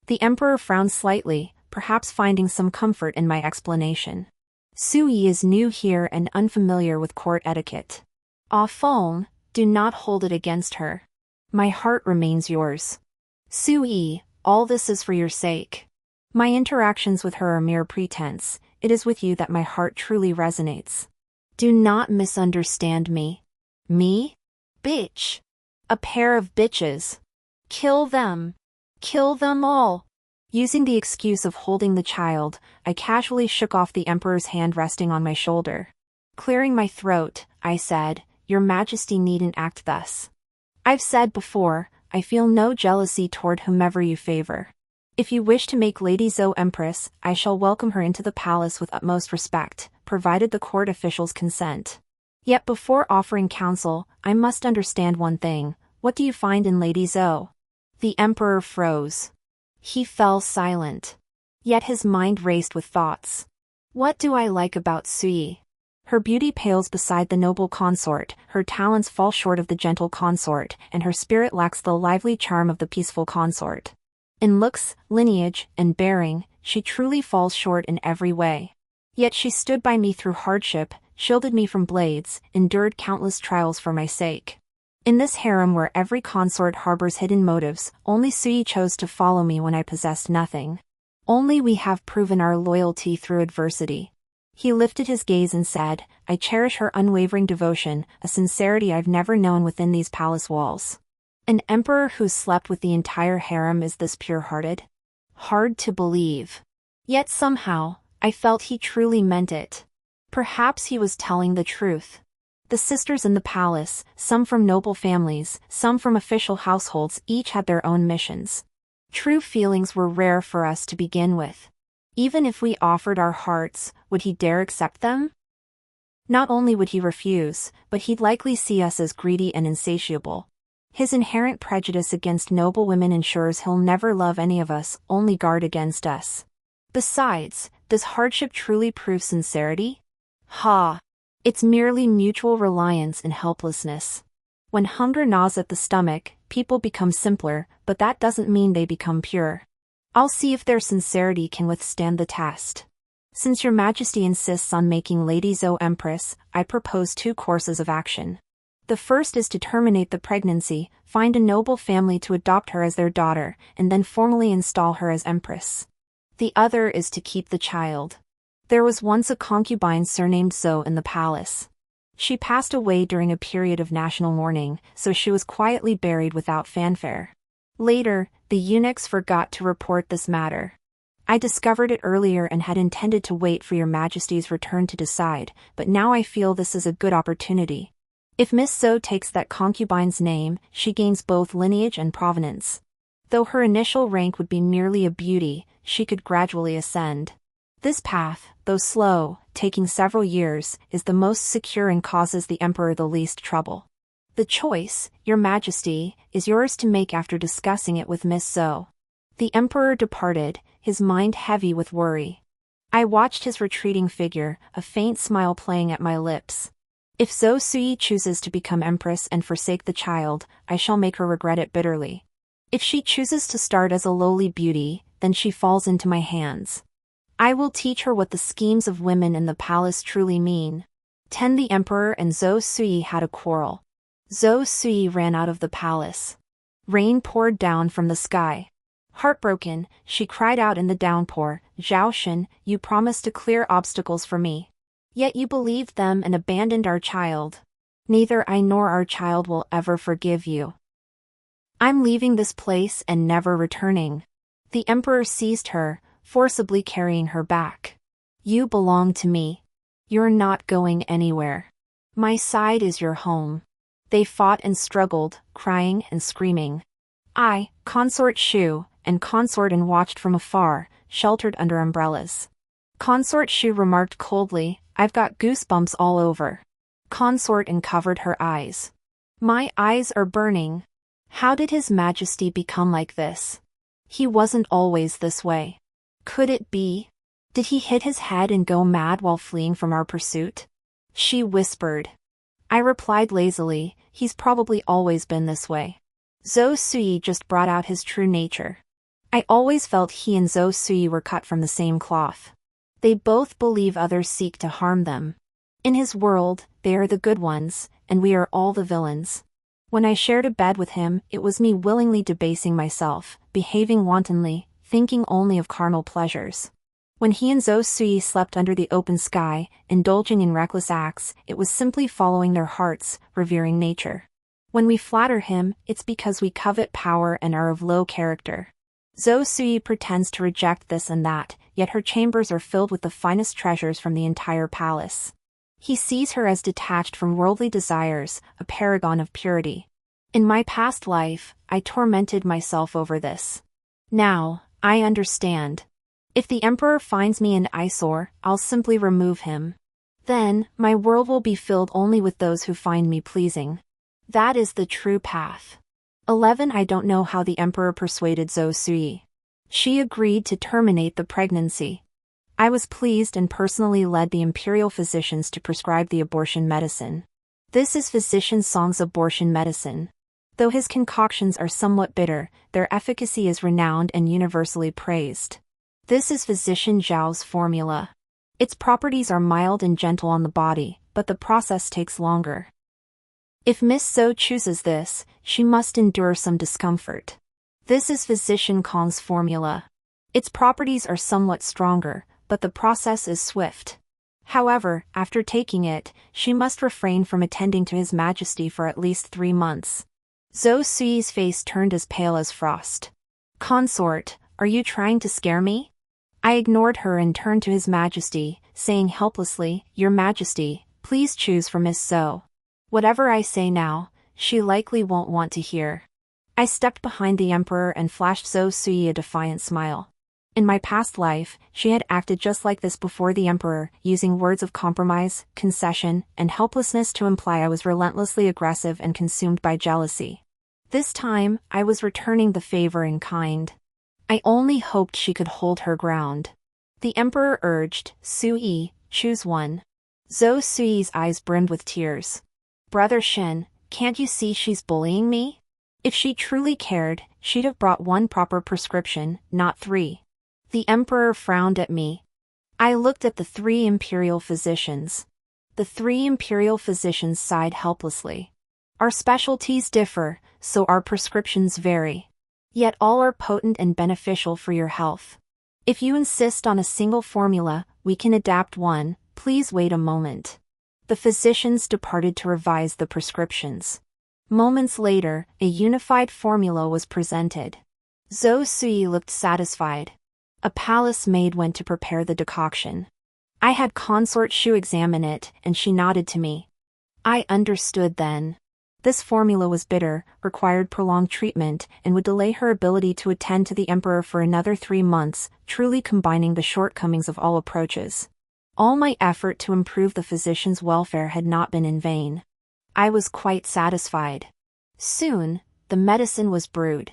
Speaker 1: The emperor frowned slightly, perhaps finding some comfort in my explanation. Sui is new here and unfamiliar with court etiquette. Au fond, do not hold it against her. My heart remains yours. Sui, all this is for your sake. My interactions with her are mere pretense, it is with you that my heart truly resonates. Do not misunderstand me. Me? Bitch. A pair of bitches. Kill them. Kill them all. Using the excuse of holding the child, I casually shook off the emperor's hand resting on my shoulder. Clearing my throat, I said, "Your Majesty needn't act thus. I've said before, I feel no jealousy toward whomever you favor. If you wish to make Lady Zhou empress, I shall welcome her into the palace with utmost respect, provided the court officials consent. Yet before offering counsel, I must understand one thing. What do you find in Lady Zhou?" The emperor froze. He fell silent. Yet his mind raced with thoughts. What do I like about Sui? Her beauty pales beside the noble consort, her talents fall short of the gentle consort, and her spirit lacks the lively charm of the peaceful consort. In looks, lineage, and bearing, she truly falls short in every way. Yet she stood by me through hardship, shielded me from blades, endured countless trials for my sake. In this harem where every consort harbors hidden motives, only Sui chose to follow me when I possessed nothing. Only we have proven our loyalty through adversity. He lifted his gaze and said, "I cherish her unwavering devotion, a sincerity I've never known within these palace walls." An emperor who slept with the entire harem is this pure-hearted? Hard to believe. Yet somehow, I felt he truly meant it. Perhaps he was telling the truth. The sisters in the palace, some from noble families, some from official households, each had their own missions. True feelings were rare for us to begin with. Even if we offered our hearts, would he dare accept them? Not only would he refuse, but he'd likely see us as greedy and insatiable. His inherent prejudice against noble women ensures he'll never love any of us, only guard against us. Besides, does hardship truly prove sincerity? Ha! It's merely mutual reliance and helplessness. When hunger gnaws at the stomach, people become simpler, but that doesn't mean they become pure. I'll see if their sincerity can withstand the test. Since Your Majesty insists on making Lady Zhou empress, I propose 2 courses of action. The first is to terminate the pregnancy, find a noble family to adopt her as their daughter, and then formally install her as empress. The other is to keep the child. There was once a concubine surnamed Zhou in the palace. She passed away during a period of national mourning, so she was quietly buried without fanfare. Later, the eunuchs forgot to report this matter. I discovered it earlier and had intended to wait for your Majesty's return to decide, but now I feel this is a good opportunity. If Miss So takes that concubine's name, she gains both lineage and provenance. Though her initial rank would be merely a beauty, she could gradually ascend. This path, though slow, taking several years, is the most secure and causes the Emperor the least trouble. The choice, Your Majesty, is yours to make after discussing it with Miss So. The Emperor departed, his mind heavy with worry. I watched his retreating figure, a faint smile playing at my lips. If Zhou Sui chooses to become Empress and forsake the child, I shall make her regret it bitterly. If she chooses to start as a lowly beauty, then she falls into my hands. I will teach her what the schemes of women in the palace truly mean. 10. The Emperor and Zhou Sui had a quarrel. Zhou Sui ran out of the palace. Rain poured down from the sky. Heartbroken, she cried out in the downpour, "Zhao Shen, you promised to clear obstacles for me. Yet you believed them and abandoned our child. Neither I nor our child will ever forgive you. I'm leaving this place and never returning." The Emperor seized her, forcibly carrying her back. "You belong to me. You're not going anywhere. My side is your home." They fought and struggled, crying and screaming. I, Consort Shu, and Consort An watched from afar, sheltered under umbrellas. Consort Shu remarked coldly, "I've got goosebumps all over." Consort An covered her eyes. "My eyes are burning. How did His Majesty become like this? He wasn't always this way. Could it be? Did he hit his head and go mad while fleeing from our pursuit?" She whispered. I replied lazily, "He's probably always been this way. Zhou Sui just brought out his true nature." I always felt he and Zhou Sui were cut from the same cloth. They both believe others seek to harm them. In his world, they are the good ones, and we are all the villains. When I shared a bed with him, it was me willingly debasing myself, behaving wantonly, thinking only of carnal pleasures. When he and Zhou Sui slept under the open sky, indulging in reckless acts, it was simply following their hearts, revering nature. When we flatter him, it's because we covet power and are of low character. Zhou Sui pretends to reject this and that, yet her chambers are filled with the finest treasures from the entire palace. He sees her as detached from worldly desires, a paragon of purity. In my past life, I tormented myself over this. Now, I understand. If the Emperor finds me an eyesore, I'll simply remove him. Then, my world will be filled only with those who find me pleasing. That is the true path. 11. I don't know how the Emperor persuaded Zhou Sui. She agreed to terminate the pregnancy. I was pleased and personally led the imperial physicians to prescribe the abortion medicine. This is Physician Song's abortion medicine. Though his concoctions are somewhat bitter, their efficacy is renowned and universally praised. This is Physician Zhao's formula. Its properties are mild and gentle on the body, but the process takes longer. If Miss So chooses this, she must endure some discomfort. This is Physician Kong's formula. Its properties are somewhat stronger, but the process is swift. However, after taking it, she must refrain from attending to His Majesty for at least 3 months. Zhou Sui's face turned as pale as frost. "Consort, are you trying to scare me?" I ignored her and turned to His Majesty, saying helplessly, "Your Majesty, please choose for Miss So. Whatever I say now, she likely won't want to hear." I stepped behind the Emperor and flashed Zhou Sui a defiant smile. In my past life, she had acted just like this before the Emperor, using words of compromise, concession, and helplessness to imply I was relentlessly aggressive and consumed by jealousy. This time, I was returning the favor in kind. I only hoped she could hold her ground. The Emperor urged, "Sui, choose one." Zhou Sui's eyes brimmed with tears. "Brother Shen, can't you see she's bullying me? If she truly cared, she'd have brought one proper prescription, not 3. The Emperor frowned at me. I looked at the 3 imperial physicians. The 3 imperial physicians sighed helplessly. Our specialties differ, so our prescriptions vary. Yet all are potent and beneficial for your health. If you insist on a single formula, we can adapt one. Please wait a moment." The physicians departed to revise the prescriptions. Moments later, a unified formula was presented. Zhou Sui looked satisfied. A palace maid went to prepare the decoction. I had consort Shu examine it, and she nodded to me. I understood then. This formula was bitter, required prolonged treatment, and would delay her ability to attend to the emperor for another 3 months, truly combining the shortcomings of all approaches. All my effort to improve the physician's welfare had not been in vain. I was quite satisfied. Soon, the medicine was brewed.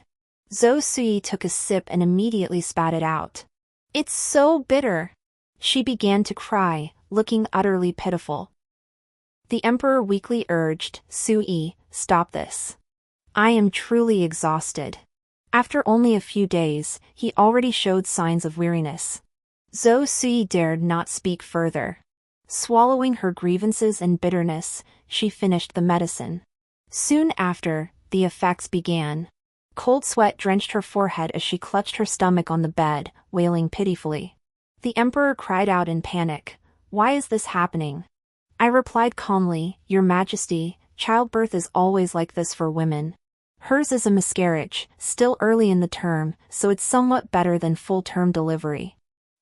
Speaker 1: Zhou Sui took a sip and immediately spat it out. "It's so bitter!" She began to cry, looking utterly pitiful. The emperor weakly urged, "Sui, stop this. I am truly exhausted." After only a few days, he already showed signs of weariness. Zhou Sui dared not speak further. Swallowing her grievances and bitterness, she finished the medicine. Soon after, the effects began. Cold sweat drenched her forehead as she clutched her stomach on the bed, wailing pitifully. The emperor cried out in panic, "Why is this happening?" I replied calmly, "Your Majesty, childbirth is always like this for women. Hers is a miscarriage, still early in the term, so it's somewhat better than full-term delivery."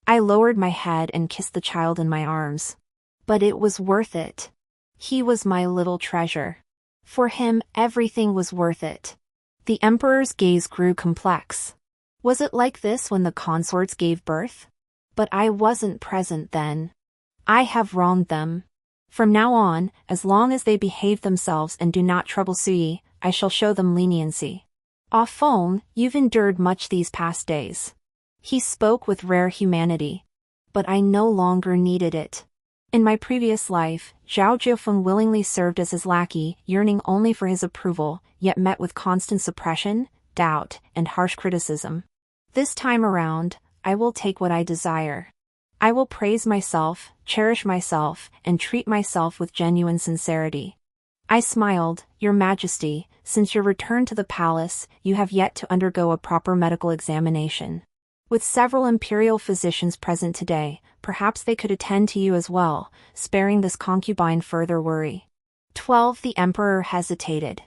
Speaker 1: I lowered my head and kissed the child in my arms. But it was worth it. He was my little treasure. For him, everything was worth it. The emperor's gaze grew complex. Was it like this when the consorts gave birth? But I wasn't present then. I have wronged them. From now on, as long as they behave themselves and do not trouble Sui, I shall show them leniency. Ah Feng, you've endured much these past days. He spoke with rare humanity. But I no longer needed it. In my previous life, Zhao Jiufeng willingly served as his lackey, yearning only for his approval, yet met with constant suppression, doubt, and harsh criticism. This time around, I will take what I desire. I will praise myself, cherish myself, and treat myself with genuine sincerity. I smiled, "Your Majesty, since your return to the palace, you have yet to undergo a proper medical examination. With several imperial physicians present today, perhaps they could attend to you as well, sparing this concubine further worry." 12. The emperor hesitated.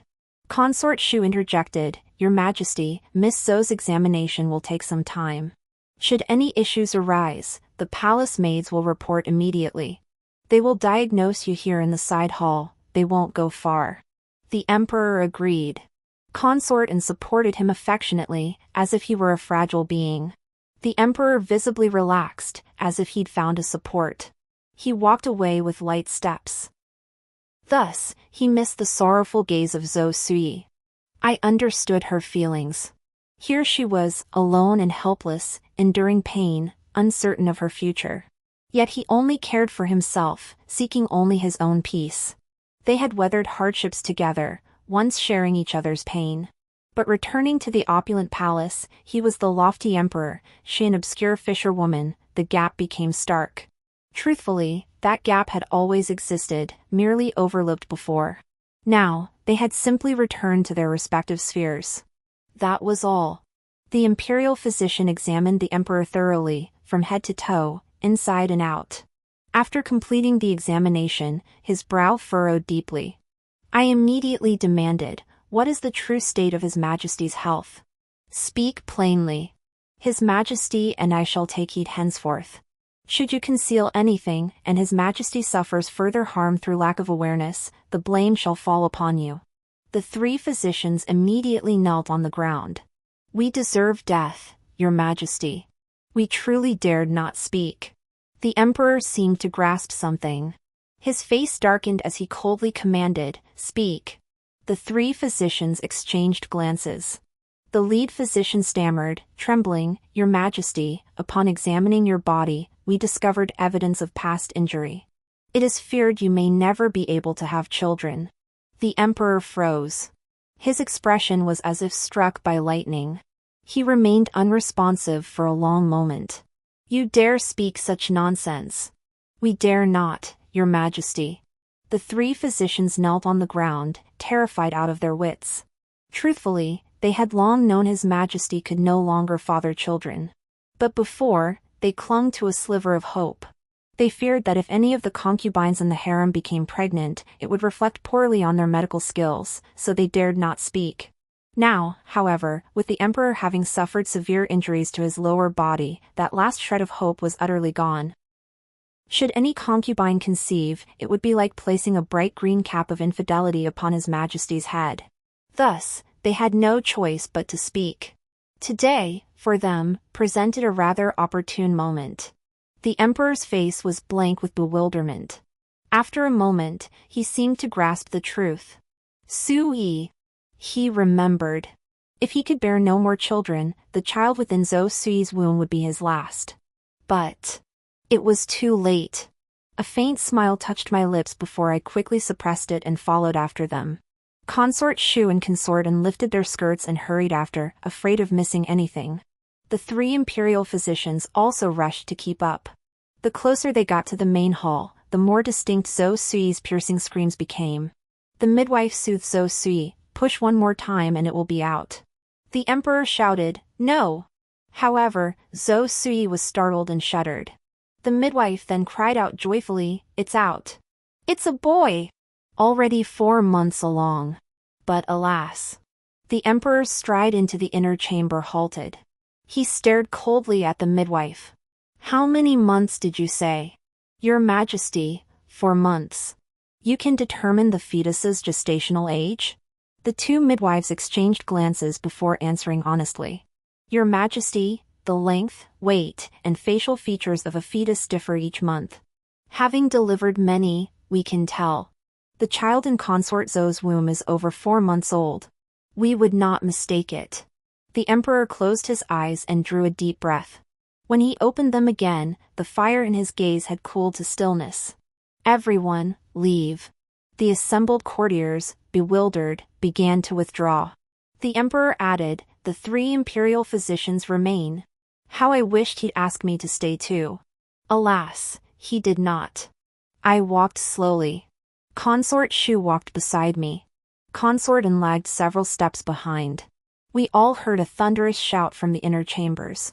Speaker 1: Consort Shu interjected, "Your Majesty, Miss Zhou's examination will take some time. Should any issues arise, the palace maids will report immediately. They will diagnose you here in the side hall, they won't go far." The emperor agreed. Consort and supported him affectionately, as if he were a fragile being. The emperor visibly relaxed, as if he'd found a support. He walked away with light steps. Thus, he missed the sorrowful gaze of Zhou Sui. I understood her feelings. Here she was, alone and helpless, enduring pain, uncertain of her future. Yet he only cared for himself, seeking only his own peace. They had weathered hardships together, once sharing each other's pain. But returning to the opulent palace, he was the lofty emperor, she an obscure fisherwoman, the gap became stark. Truthfully, that gap had always existed, merely overlooked before. Now, they had simply returned to their respective spheres. That was all. The imperial physician examined the emperor thoroughly, from head to toe, inside and out. After completing the examination, his brow furrowed deeply. I immediately demanded, "What is the true state of His Majesty's health? Speak plainly. His Majesty and I shall take heed henceforth. Should you conceal anything, and His Majesty suffers further harm through lack of awareness, the blame shall fall upon you." The 3 physicians immediately knelt on the ground. "We deserve death, Your Majesty." We truly dared not speak. The emperor seemed to grasp something. His face darkened as he coldly commanded, "Speak." The 3 physicians exchanged glances. The lead physician stammered, trembling, "Your Majesty, upon examining your body, we discovered evidence of past injury. It is feared you may never be able to have children." The emperor froze. His expression was as if struck by lightning. He remained unresponsive for a long moment. "You dare speak such nonsense?" "We dare not, Your Majesty." The 3 physicians knelt on the ground, terrified out of their wits. Truthfully, they had long known His Majesty could no longer father children. But before, they clung to a sliver of hope. They feared that if any of the concubines in the harem became pregnant, it would reflect poorly on their medical skills, so they dared not speak. Now, however, with the emperor having suffered severe injuries to his lower body, that last shred of hope was utterly gone. Should any concubine conceive, it would be like placing a bright green cap of infidelity upon his majesty's head. Thus, they had no choice but to speak. Today, for them, presented a rather opportune moment. The emperor's face was blank with bewilderment. After a moment, he seemed to grasp the truth. Sui. He remembered. If he could bear no more children, the child within Zhou Sui's womb would be his last. But it was too late. A faint smile touched my lips before I quickly suppressed it and followed after them. Consort Shu and Consort lifted their skirts and hurried after, afraid of missing anything. The three imperial physicians also rushed to keep up. The closer they got to the main hall, the more distinct Zhou Sui's piercing screams became. The midwife soothed Zhou Sui, "Push one more time and it will be out." The emperor shouted, "No!" However, Zhou Sui was startled and shuddered. The midwife then cried out joyfully, "It's out! It's a boy!" Already 4 months along. But alas! The emperor's stride into the inner chamber halted. He stared coldly at the midwife. "How many months did you say?" "Your Majesty, 4 months. You can determine the fetus's gestational age?" The two midwives exchanged glances before answering honestly. "Your Majesty, the length, weight, and facial features of a fetus differ each month. Having delivered many, we can tell. The child in Consort Zhou's womb is over 4 months old. We would not mistake it." The emperor closed his eyes and drew a deep breath. When he opened them again, the fire in his gaze had cooled to stillness. "Everyone, leave." The assembled courtiers, bewildered, began to withdraw. The emperor added, "The 3 imperial physicians remain. How I wished he'd ask me to stay too." Alas, he did not. I walked slowly. Consort Shu walked beside me. Consort lagged several steps behind. We all heard a thunderous shout from the inner chambers.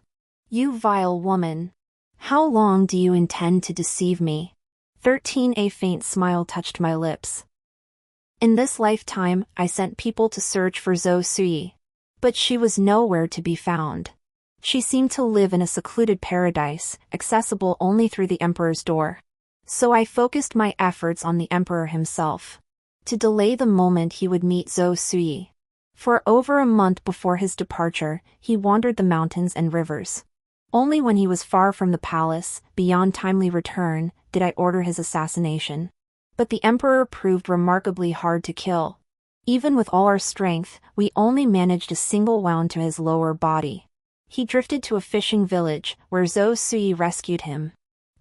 Speaker 1: "You vile woman! How long do you intend to deceive me?" 13. A faint smile touched my lips. In this lifetime, I sent people to search for Zhou Sui. But she was nowhere to be found. She seemed to live in a secluded paradise, accessible only through the emperor's door. So I focused my efforts on the emperor himself. To delay the moment he would meet Zhou Sui. For over a month before his departure, he wandered the mountains and rivers. Only when he was far from the palace, beyond timely return, did I order his assassination. But the emperor proved remarkably hard to kill. Even with all our strength, we only managed a single wound to his lower body. He drifted to a fishing village, where Zhou Sui rescued him.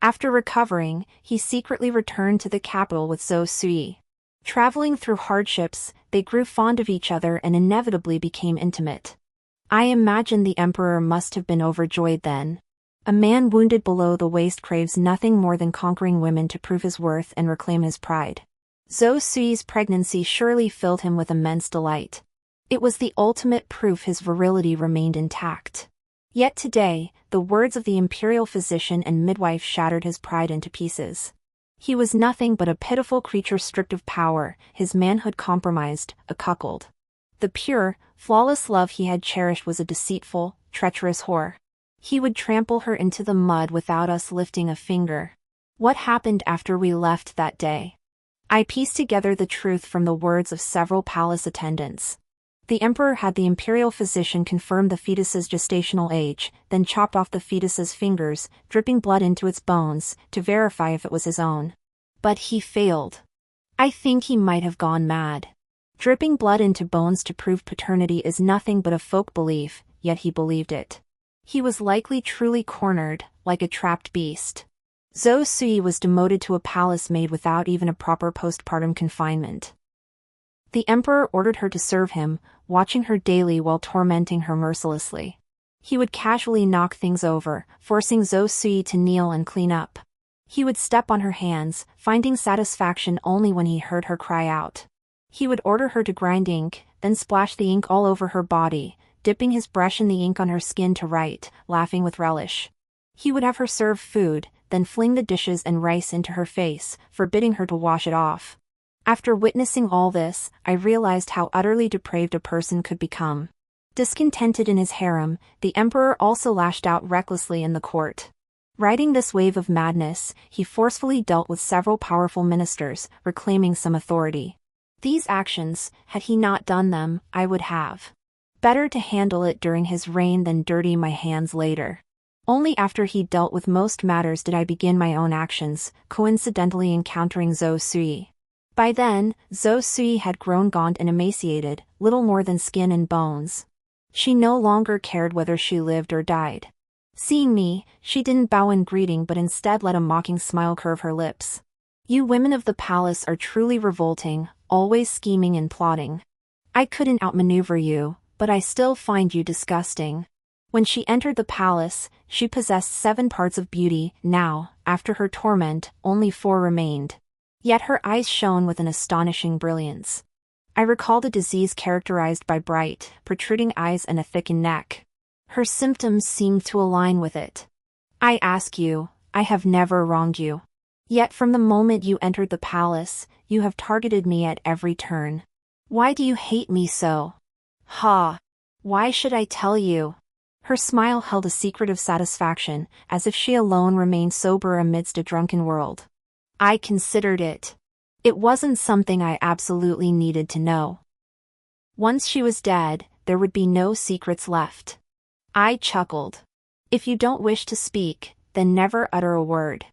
Speaker 1: After recovering, he secretly returned to the capital with Zhou Sui. Traveling through hardships, they grew fond of each other and inevitably became intimate. I imagine the emperor must have been overjoyed then. A man wounded below the waist craves nothing more than conquering women to prove his worth and reclaim his pride. Zhou Sui's pregnancy surely filled him with immense delight. It was the ultimate proof his virility remained intact. Yet today, the words of the imperial physician and midwife shattered his pride into pieces. He was nothing but a pitiful creature stripped of power, his manhood compromised, a cuckold. The pure, flawless love he had cherished was a deceitful, treacherous whore. He would trample her into the mud without us lifting a finger. What happened after we left that day? I pieced together the truth from the words of several palace attendants. The emperor had the imperial physician confirm the fetus's gestational age, then chopped off the fetus's fingers, dripping blood into its bones, to verify if it was his own. But he failed. I think he might have gone mad. Dripping blood into bones to prove paternity is nothing but a folk belief, yet he believed it. He was likely truly cornered, like a trapped beast. Zhou Sui was demoted to a palace made without even a proper postpartum confinement. The emperor ordered her to serve him, watching her daily while tormenting her mercilessly. He would casually knock things over, forcing Zhou Sui to kneel and clean up. He would step on her hands, finding satisfaction only when he heard her cry out. He would order her to grind ink, then splash the ink all over her body, dipping his brush in the ink on her skin to write, laughing with relish. He would have her serve food, then fling the dishes and rice into her face, forbidding her to wash it off. After witnessing all this, I realized how utterly depraved a person could become. Discontented in his harem, the emperor also lashed out recklessly in the court. Riding this wave of madness, he forcefully dealt with several powerful ministers, reclaiming some authority. These actions, had he not done them, I would have. Better to handle it during his reign than dirty my hands later. Only after he dealt with most matters did I begin my own actions, coincidentally encountering Zhou Sui. By then, Zhou Sui had grown gaunt and emaciated, little more than skin and bones. She no longer cared whether she lived or died. Seeing me, she didn't bow in greeting but instead let a mocking smile curve her lips. "You women of the palace are truly revolting, always scheming and plotting. I couldn't outmaneuver you, but I still find you disgusting." When she entered the palace, she possessed 7 parts of beauty. Now, after her torment, only 4 remained. Yet her eyes shone with an astonishing brilliance. I recalled a disease characterized by bright, protruding eyes and a thickened neck. Her symptoms seemed to align with it. "I ask you, I have never wronged you. Yet from the moment you entered the palace, you have targeted me at every turn. Why do you hate me so?" "Ha! Why should I tell you?" Her smile held a secret of satisfaction, as if she alone remained sober amidst a drunken world. "I considered it. It wasn't something I absolutely needed to know. Once she was dead, there would be no secrets left." I chuckled. "If you don't wish to speak, then never utter a word.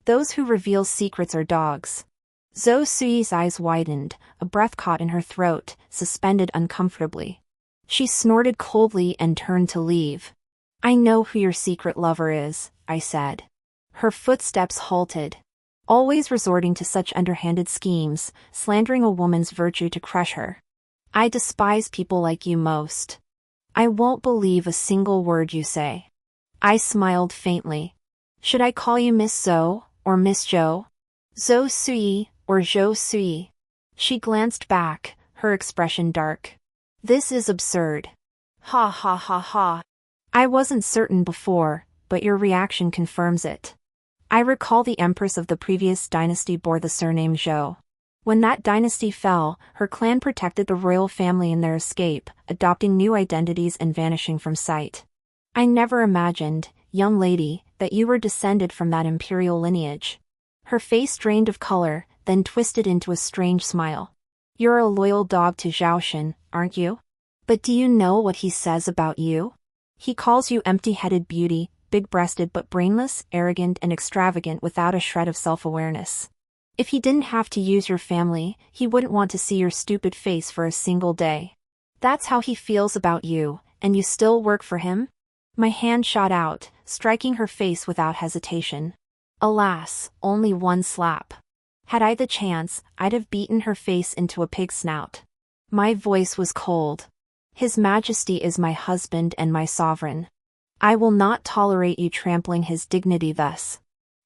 Speaker 1: Those who reveal secrets are dogs." Zhou Sui's eyes widened, a breath caught in her throat, suspended uncomfortably. She snorted coldly and turned to leave. "I know who your secret lover is," I said. Her footsteps halted. Always resorting to such underhanded schemes, slandering a woman's virtue to crush her. "I despise people like you most. I won't believe a single word you say." I smiled faintly. "Should I call you Miss Zhou, or Miss Zhou? Zhou Sui, or Zhou Sui?" She glanced back, her expression dark. "This is absurd." "Ha ha ha ha. I wasn't certain before, but your reaction confirms it. I recall the empress of the previous dynasty bore the surname Zhou. When that dynasty fell, her clan protected the royal family in their escape, adopting new identities and vanishing from sight. I never imagined, young lady, that you were descended from that imperial lineage." Her face drained of color, then twisted into a strange smile. "You're a loyal dog to Zhaoshan, aren't you? But do you know what he says about you? He calls you empty-headed beauty, big-breasted but brainless, arrogant and extravagant without a shred of self-awareness. If he didn't have to use your family, he wouldn't want to see your stupid face for a single day. That's how he feels about you, and you still work for him?" My hand shot out, striking her face without hesitation. Alas, only one slap. Had I the chance, I'd have beaten her face into a pig's snout. My voice was cold. "His Majesty is my husband and my sovereign. I will not tolerate you trampling his dignity thus."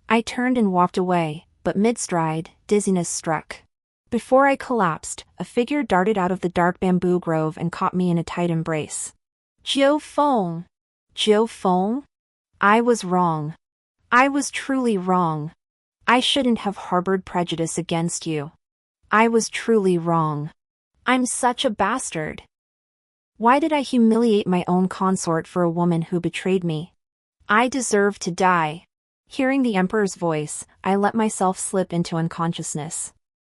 Speaker 1: I turned and walked away, but mid-stride, dizziness struck. Before I collapsed, a figure darted out of the dark bamboo grove and caught me in a tight embrace. "Jiu Feng! Jiu Feng? I was wrong. I was truly wrong. I shouldn't have harbored prejudice against you. I was truly wrong. I'm such a bastard. Why did I humiliate my own consort for a woman who betrayed me? I deserve to die." Hearing the emperor's voice, I let myself slip into unconsciousness.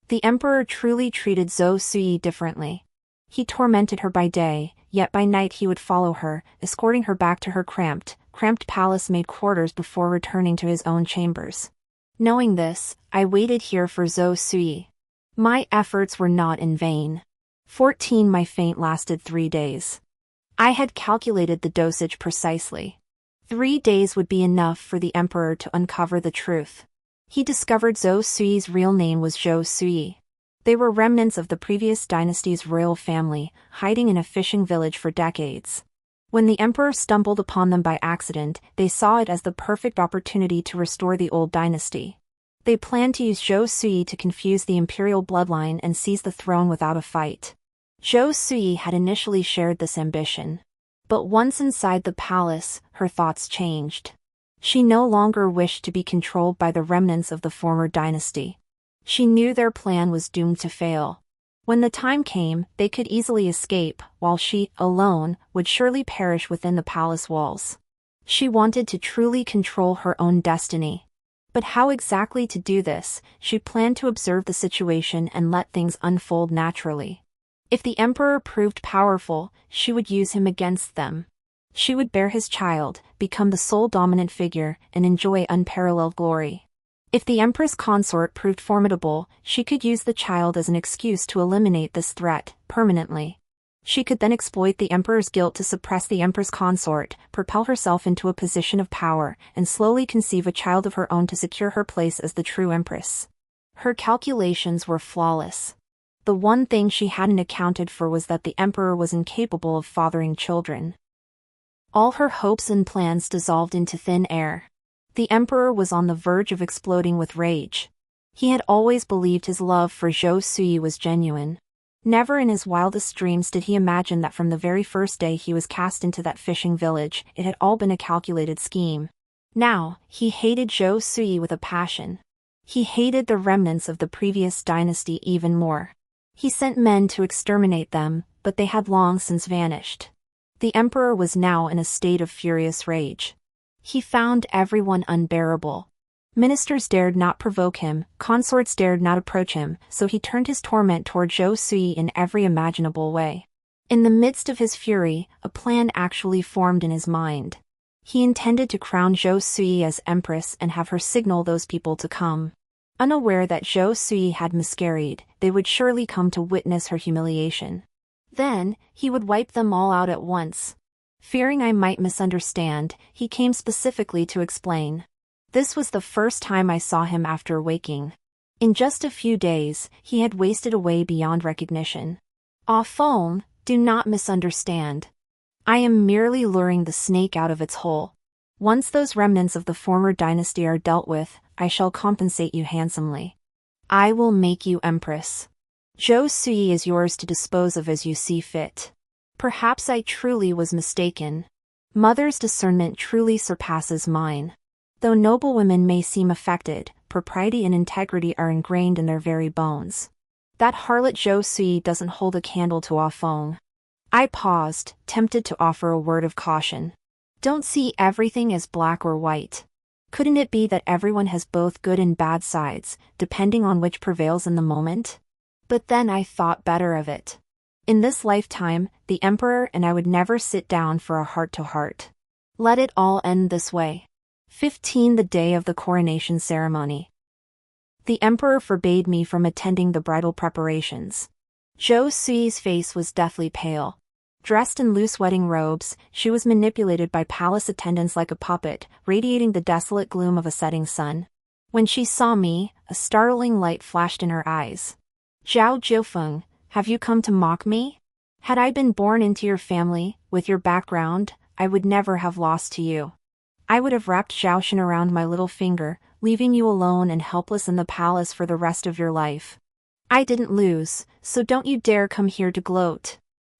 Speaker 1: The emperor truly treated Zhou Sui differently. He tormented her by day, yet by night he would follow her, escorting her back to her cramped palace-made quarters before returning to his own chambers. Knowing this, I waited here for Zhou Sui. My efforts were not in vain. My faint lasted 3 days. I had calculated the dosage precisely. 3 days would be enough for the emperor to uncover the truth. He discovered Zhou Sui's real name was Zhou Sui. They were remnants of the previous dynasty's royal family, hiding in a fishing village for decades. When the emperor stumbled upon them by accident, they saw it as the perfect opportunity to restore the old dynasty. They planned to use Zhou Sui to confuse the imperial bloodline and seize the throne without a fight. Zhou Sui had initially shared this ambition. But once inside the palace, her thoughts changed. She no longer wished to be controlled by the remnants of the former dynasty. She knew their plan was doomed to fail. When the time came, they could easily escape, while she, alone, would surely perish within the palace walls. She wanted to truly control her own destiny. But how exactly to do this? She planned to observe the situation and let things unfold naturally. If the emperor proved powerful, she would use him against them. She would bear his child, become the sole dominant figure, and enjoy unparalleled glory. If the empress consort proved formidable, she could use the child as an excuse to eliminate this threat permanently. She could then exploit the emperor's guilt to suppress the empress consort, propel herself into a position of power, and slowly conceive a child of her own to secure her place as the true empress. Her calculations were flawless. The one thing she hadn't accounted for was that the emperor was incapable of fathering children. All her hopes and plans dissolved into thin air. The emperor was on the verge of exploding with rage. He had always believed his love for Zhou Sui was genuine. Never in his wildest dreams did he imagine that from the very first day he was cast into that fishing village, it had all been a calculated scheme. Now, he hated Zhou Sui with a passion. He hated the remnants of the previous dynasty even more. He sent men to exterminate them, but they had long since vanished. The emperor was now in a state of furious rage. He found everyone unbearable. Ministers dared not provoke him, consorts dared not approach him, so he turned his torment toward Zhou Sui in every imaginable way. In the midst of his fury, a plan actually formed in his mind. He intended to crown Zhou Sui as empress and have her signal those people to come. Unaware that Zhou Sui had miscarried, they would surely come to witness her humiliation. Then, he would wipe them all out at once. Fearing I might misunderstand, he came specifically to explain. This was the first time I saw him after waking. In just a few days, he had wasted away beyond recognition. Ah Fong, do not misunderstand. I am merely luring the snake out of its hole. Once those remnants of the former dynasty are dealt with, I shall compensate you handsomely. I will make you empress. Zhou Sui is yours to dispose of as you see fit. Perhaps I truly was mistaken. Mother's discernment truly surpasses mine. Though noble women may seem affected, propriety and integrity are ingrained in their very bones. That harlot Zhou Sui doesn't hold a candle to Ah Fong. I paused, tempted to offer a word of caution. Don't see everything as black or white. Couldn't it be that everyone has both good and bad sides, depending on which prevails in the moment? But then I thought better of it. In this lifetime, the emperor and I would never sit down for a heart-to-heart. Let it all end this way. 15 The day of the coronation ceremony. The emperor forbade me from attending the bridal preparations. Zhou Sui's face was deathly pale. Dressed in loose wedding robes, she was manipulated by palace attendants like a puppet, radiating the desolate gloom of a setting sun. When she saw me, a startling light flashed in her eyes. Zhao Jiufeng, have you come to mock me? Had I been born into your family, with your background, I would never have lost to you. I would have wrapped Zhaoshan around my little finger, leaving you alone and helpless in the palace for the rest of your life. I didn't lose, so don't you dare come here to gloat.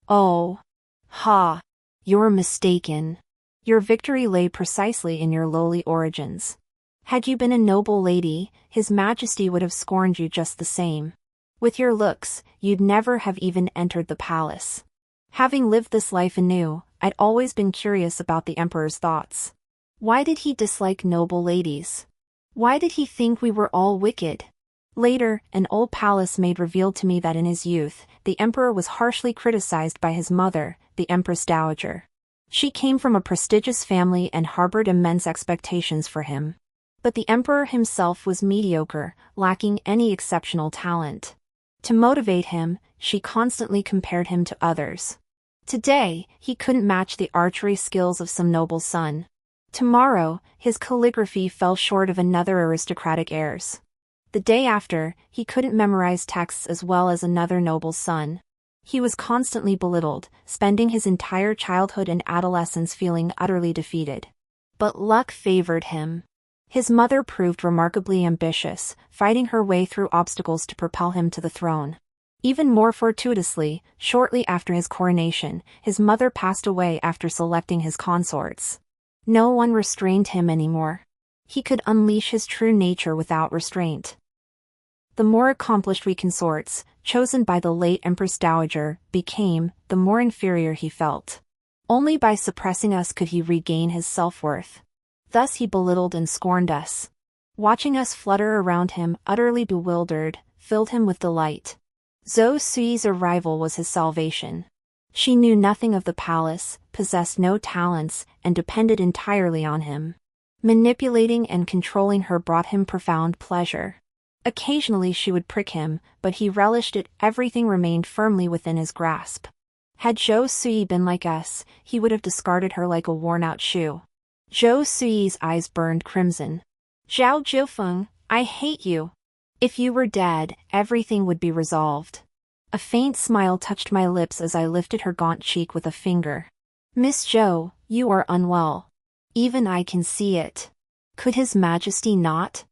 Speaker 1: Oh. Ha. You're mistaken. Your victory lay precisely in your lowly origins. Had you been a noble lady, His Majesty would have scorned you just the same. With your looks, you'd never have even entered the palace. Having lived this life anew, I'd always been curious about the emperor's thoughts. Why did he dislike noble ladies? Why did he think we were all wicked? Later, an old palace maid revealed to me that in his youth, the emperor was harshly criticized by his mother, the Empress Dowager. She came from a prestigious family and harbored immense expectations for him. But the emperor himself was mediocre, lacking any exceptional talent. To motivate him, she constantly compared him to others. Today, he couldn't match the archery skills of some noble son. Tomorrow, his calligraphy fell short of another aristocratic heir's. The day after, he couldn't memorize texts as well as another noble son. He was constantly belittled, spending his entire childhood and adolescence feeling utterly defeated. But luck favored him. His mother proved remarkably ambitious, fighting her way through obstacles to propel him to the throne. Even more fortuitously, shortly after his coronation, his mother passed away after selecting his consorts. No one restrained him anymore. He could unleash his true nature without restraint. The more accomplished we consorts, chosen by the late Empress Dowager, became, the more inferior he felt. Only by suppressing us could he regain his self-worth. Thus he belittled and scorned us. Watching us flutter around him, utterly bewildered, filled him with delight. Zhou Sui's arrival was his salvation. She knew nothing of the palace, possessed no talents, and depended entirely on him. Manipulating and controlling her brought him profound pleasure. Occasionally she would prick him, but he relished it. Everything remained firmly within his grasp. Had Zhou Sui been like us, he would have discarded her like a worn-out shoe. Zhou Sui's eyes burned crimson. Zhao Jiufeng, I hate you. If you were dead, everything would be resolved. A faint smile touched my lips as I lifted her gaunt cheek with a finger. Miss Zhou, you are unwell. Even I can see it. Could His Majesty not?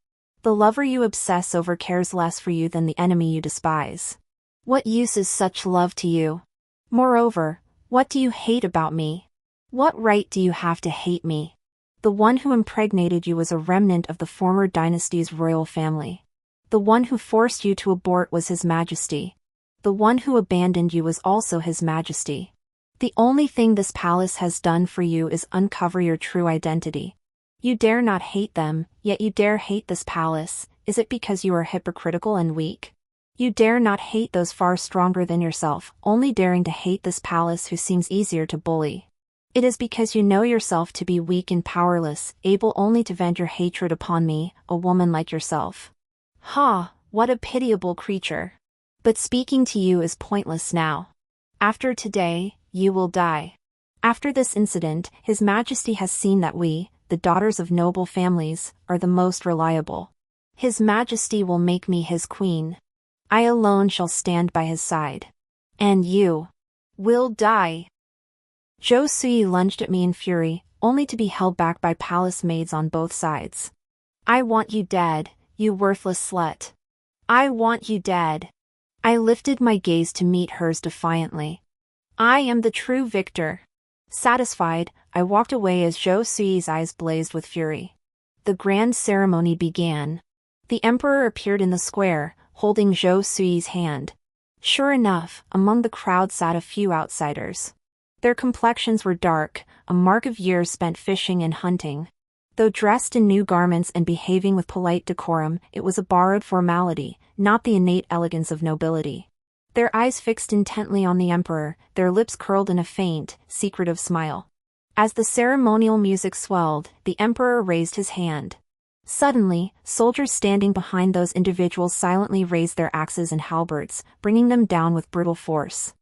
Speaker 1: The lover you obsess over cares less for you than the enemy you despise. What use is such love to you? Moreover, what do you hate about me? What right do you have to hate me? The one who impregnated you was a remnant of the former dynasty's royal family. The one who forced you to abort was His Majesty. The one who abandoned you was also His Majesty. The only thing this palace has done for you is uncover your true identity. You dare not hate them, yet you dare hate this palace. Is it because you are hypocritical and weak? You dare not hate those far stronger than yourself, only daring to hate this palace who seems easier to bully. It is because you know yourself to be weak and powerless, able only to vent your hatred upon me, a woman like yourself. Ha, what a pitiable creature. But speaking to you is pointless now. After today, you will die. After this incident, His Majesty has seen that we, the daughters of noble families, are the most reliable. His Majesty will make me his queen. I alone shall stand by his side. And you will die. Zhou Sui lunged at me in fury, only to be held back by palace maids on both sides. I want you dead, you worthless slut. I want you dead. I lifted my gaze to meet hers defiantly. I am the true victor. Satisfied, I walked away as Zhou Sui's eyes blazed with fury. The grand ceremony began. The emperor appeared in the square, holding Zhou Sui's hand. Sure enough, among the crowd sat a few outsiders. Their complexions were dark, a mark of years spent fishing and hunting. Though dressed in new garments and behaving with polite decorum, it was a borrowed formality, not the innate elegance of nobility. Their eyes fixed intently on the emperor, their lips curled in a faint, secretive smile. As the ceremonial music swelled, the emperor raised his hand. Suddenly, soldiers standing behind those individuals silently raised their axes and halberds, bringing them down with brutal force.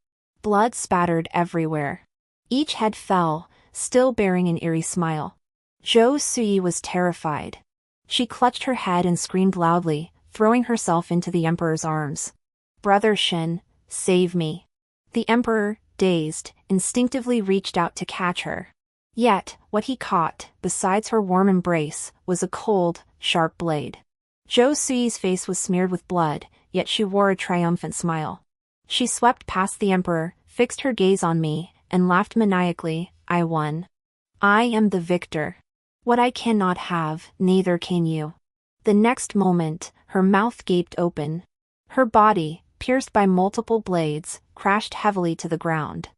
Speaker 1: Blood spattered everywhere. Each head fell, still bearing an eerie smile. Zhou Sui was terrified. She clutched her head and screamed loudly, throwing herself into the emperor's arms. Brother Shen, save me. The emperor, dazed, instinctively reached out to catch her. Yet, what he caught, besides her warm embrace, was a cold, sharp blade. Zhou Sui's face was smeared with blood, yet she wore a triumphant smile. She swept past the emperor, fixed her gaze on me, and laughed maniacally. I won. I am the victor. What I cannot have, neither can you. The next moment, her mouth gaped open. Her body, pierced by multiple blades, crashed heavily to the ground.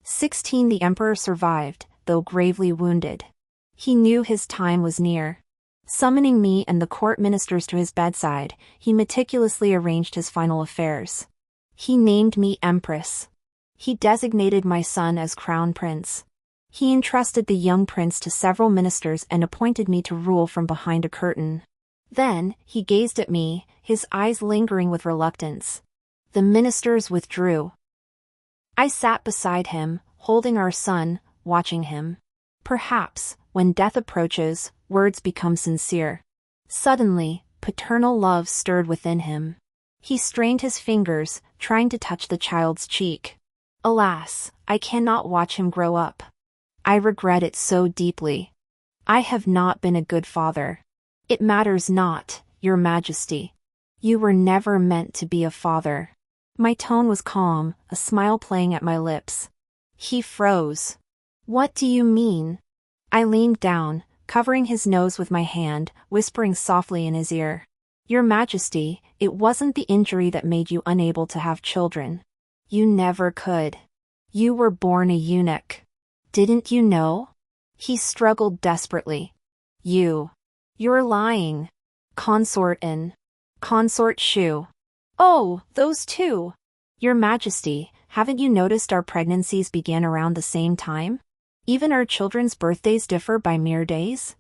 Speaker 1: 16 The emperor survived, though gravely wounded. He knew his time was near. Summoning me and the court ministers to his bedside, he meticulously arranged his final affairs. He named me Empress. He designated my son as Crown Prince. He entrusted the young prince to several ministers and appointed me to rule from behind a curtain. Then, he gazed at me, his eyes lingering with reluctance. The ministers withdrew. I sat beside him, holding our son, watching him. Perhaps, when death approaches, words become sincere. Suddenly, paternal love stirred within him. He strained his fingers, trying to touch the child's cheek. Alas, I cannot watch him grow up. I regret it so deeply. I have not been a good father. It matters not, Your Majesty. You were never meant to be a father. My tone was calm, a smile playing at my lips. He froze. What do you mean? I leaned down, covering his nose with my hand, whispering softly in his ear. Your Majesty, it wasn't the injury that made you unable to have children. You never could. You were born a eunuch. Didn't you know? He struggled desperately. You're lying. Consort in. Consort Shu. Oh, those two. Your Majesty, haven't you noticed our pregnancies began around the same time? Even our children's birthdays differ by mere days?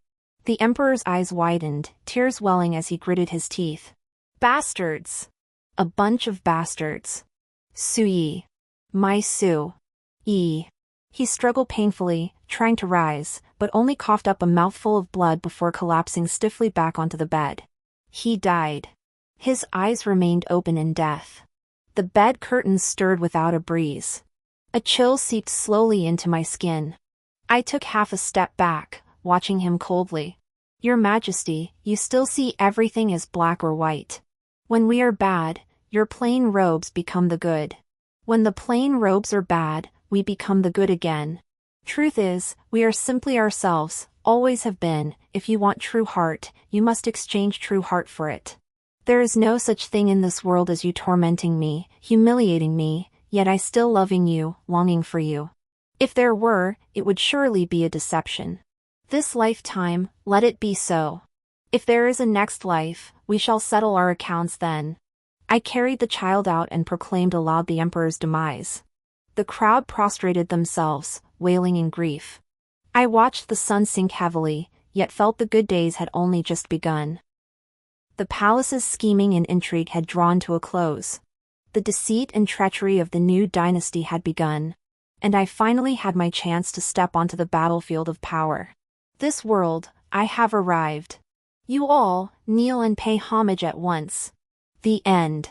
Speaker 1: The Emperor's eyes widened, tears welling as he gritted his teeth. Bastards! A bunch of bastards. Su-yi. My Su-yi. He struggled painfully, trying to rise, but only coughed up a mouthful of blood before collapsing stiffly back onto the bed. He died. His eyes remained open in death. The bed curtains stirred without a breeze. A chill seeped slowly into my skin. I took half a step back, watching him coldly. Your Majesty, you still see everything as black or white. When we are bad, your plain robes become the good. When the plain robes are bad, we become the good again. Truth is, we are simply ourselves, always have been. If you want true heart, you must exchange true heart for it. There is no such thing in this world as you tormenting me, humiliating me, yet I still loving you, longing for you. If there were, it would surely be a deception. This lifetime, let it be so. If there is a next life, we shall settle our accounts then. I carried the child out and proclaimed aloud the Emperor's demise. The crowd prostrated themselves, wailing in grief. I watched the sun sink heavily, yet felt the good days had only just begun. The palace's scheming and intrigue had drawn to a close. The deceit and treachery of the new dynasty had begun. And I finally had my chance to step onto the battlefield of power. This world, I have arrived. You all, kneel and pay homage at once. The end.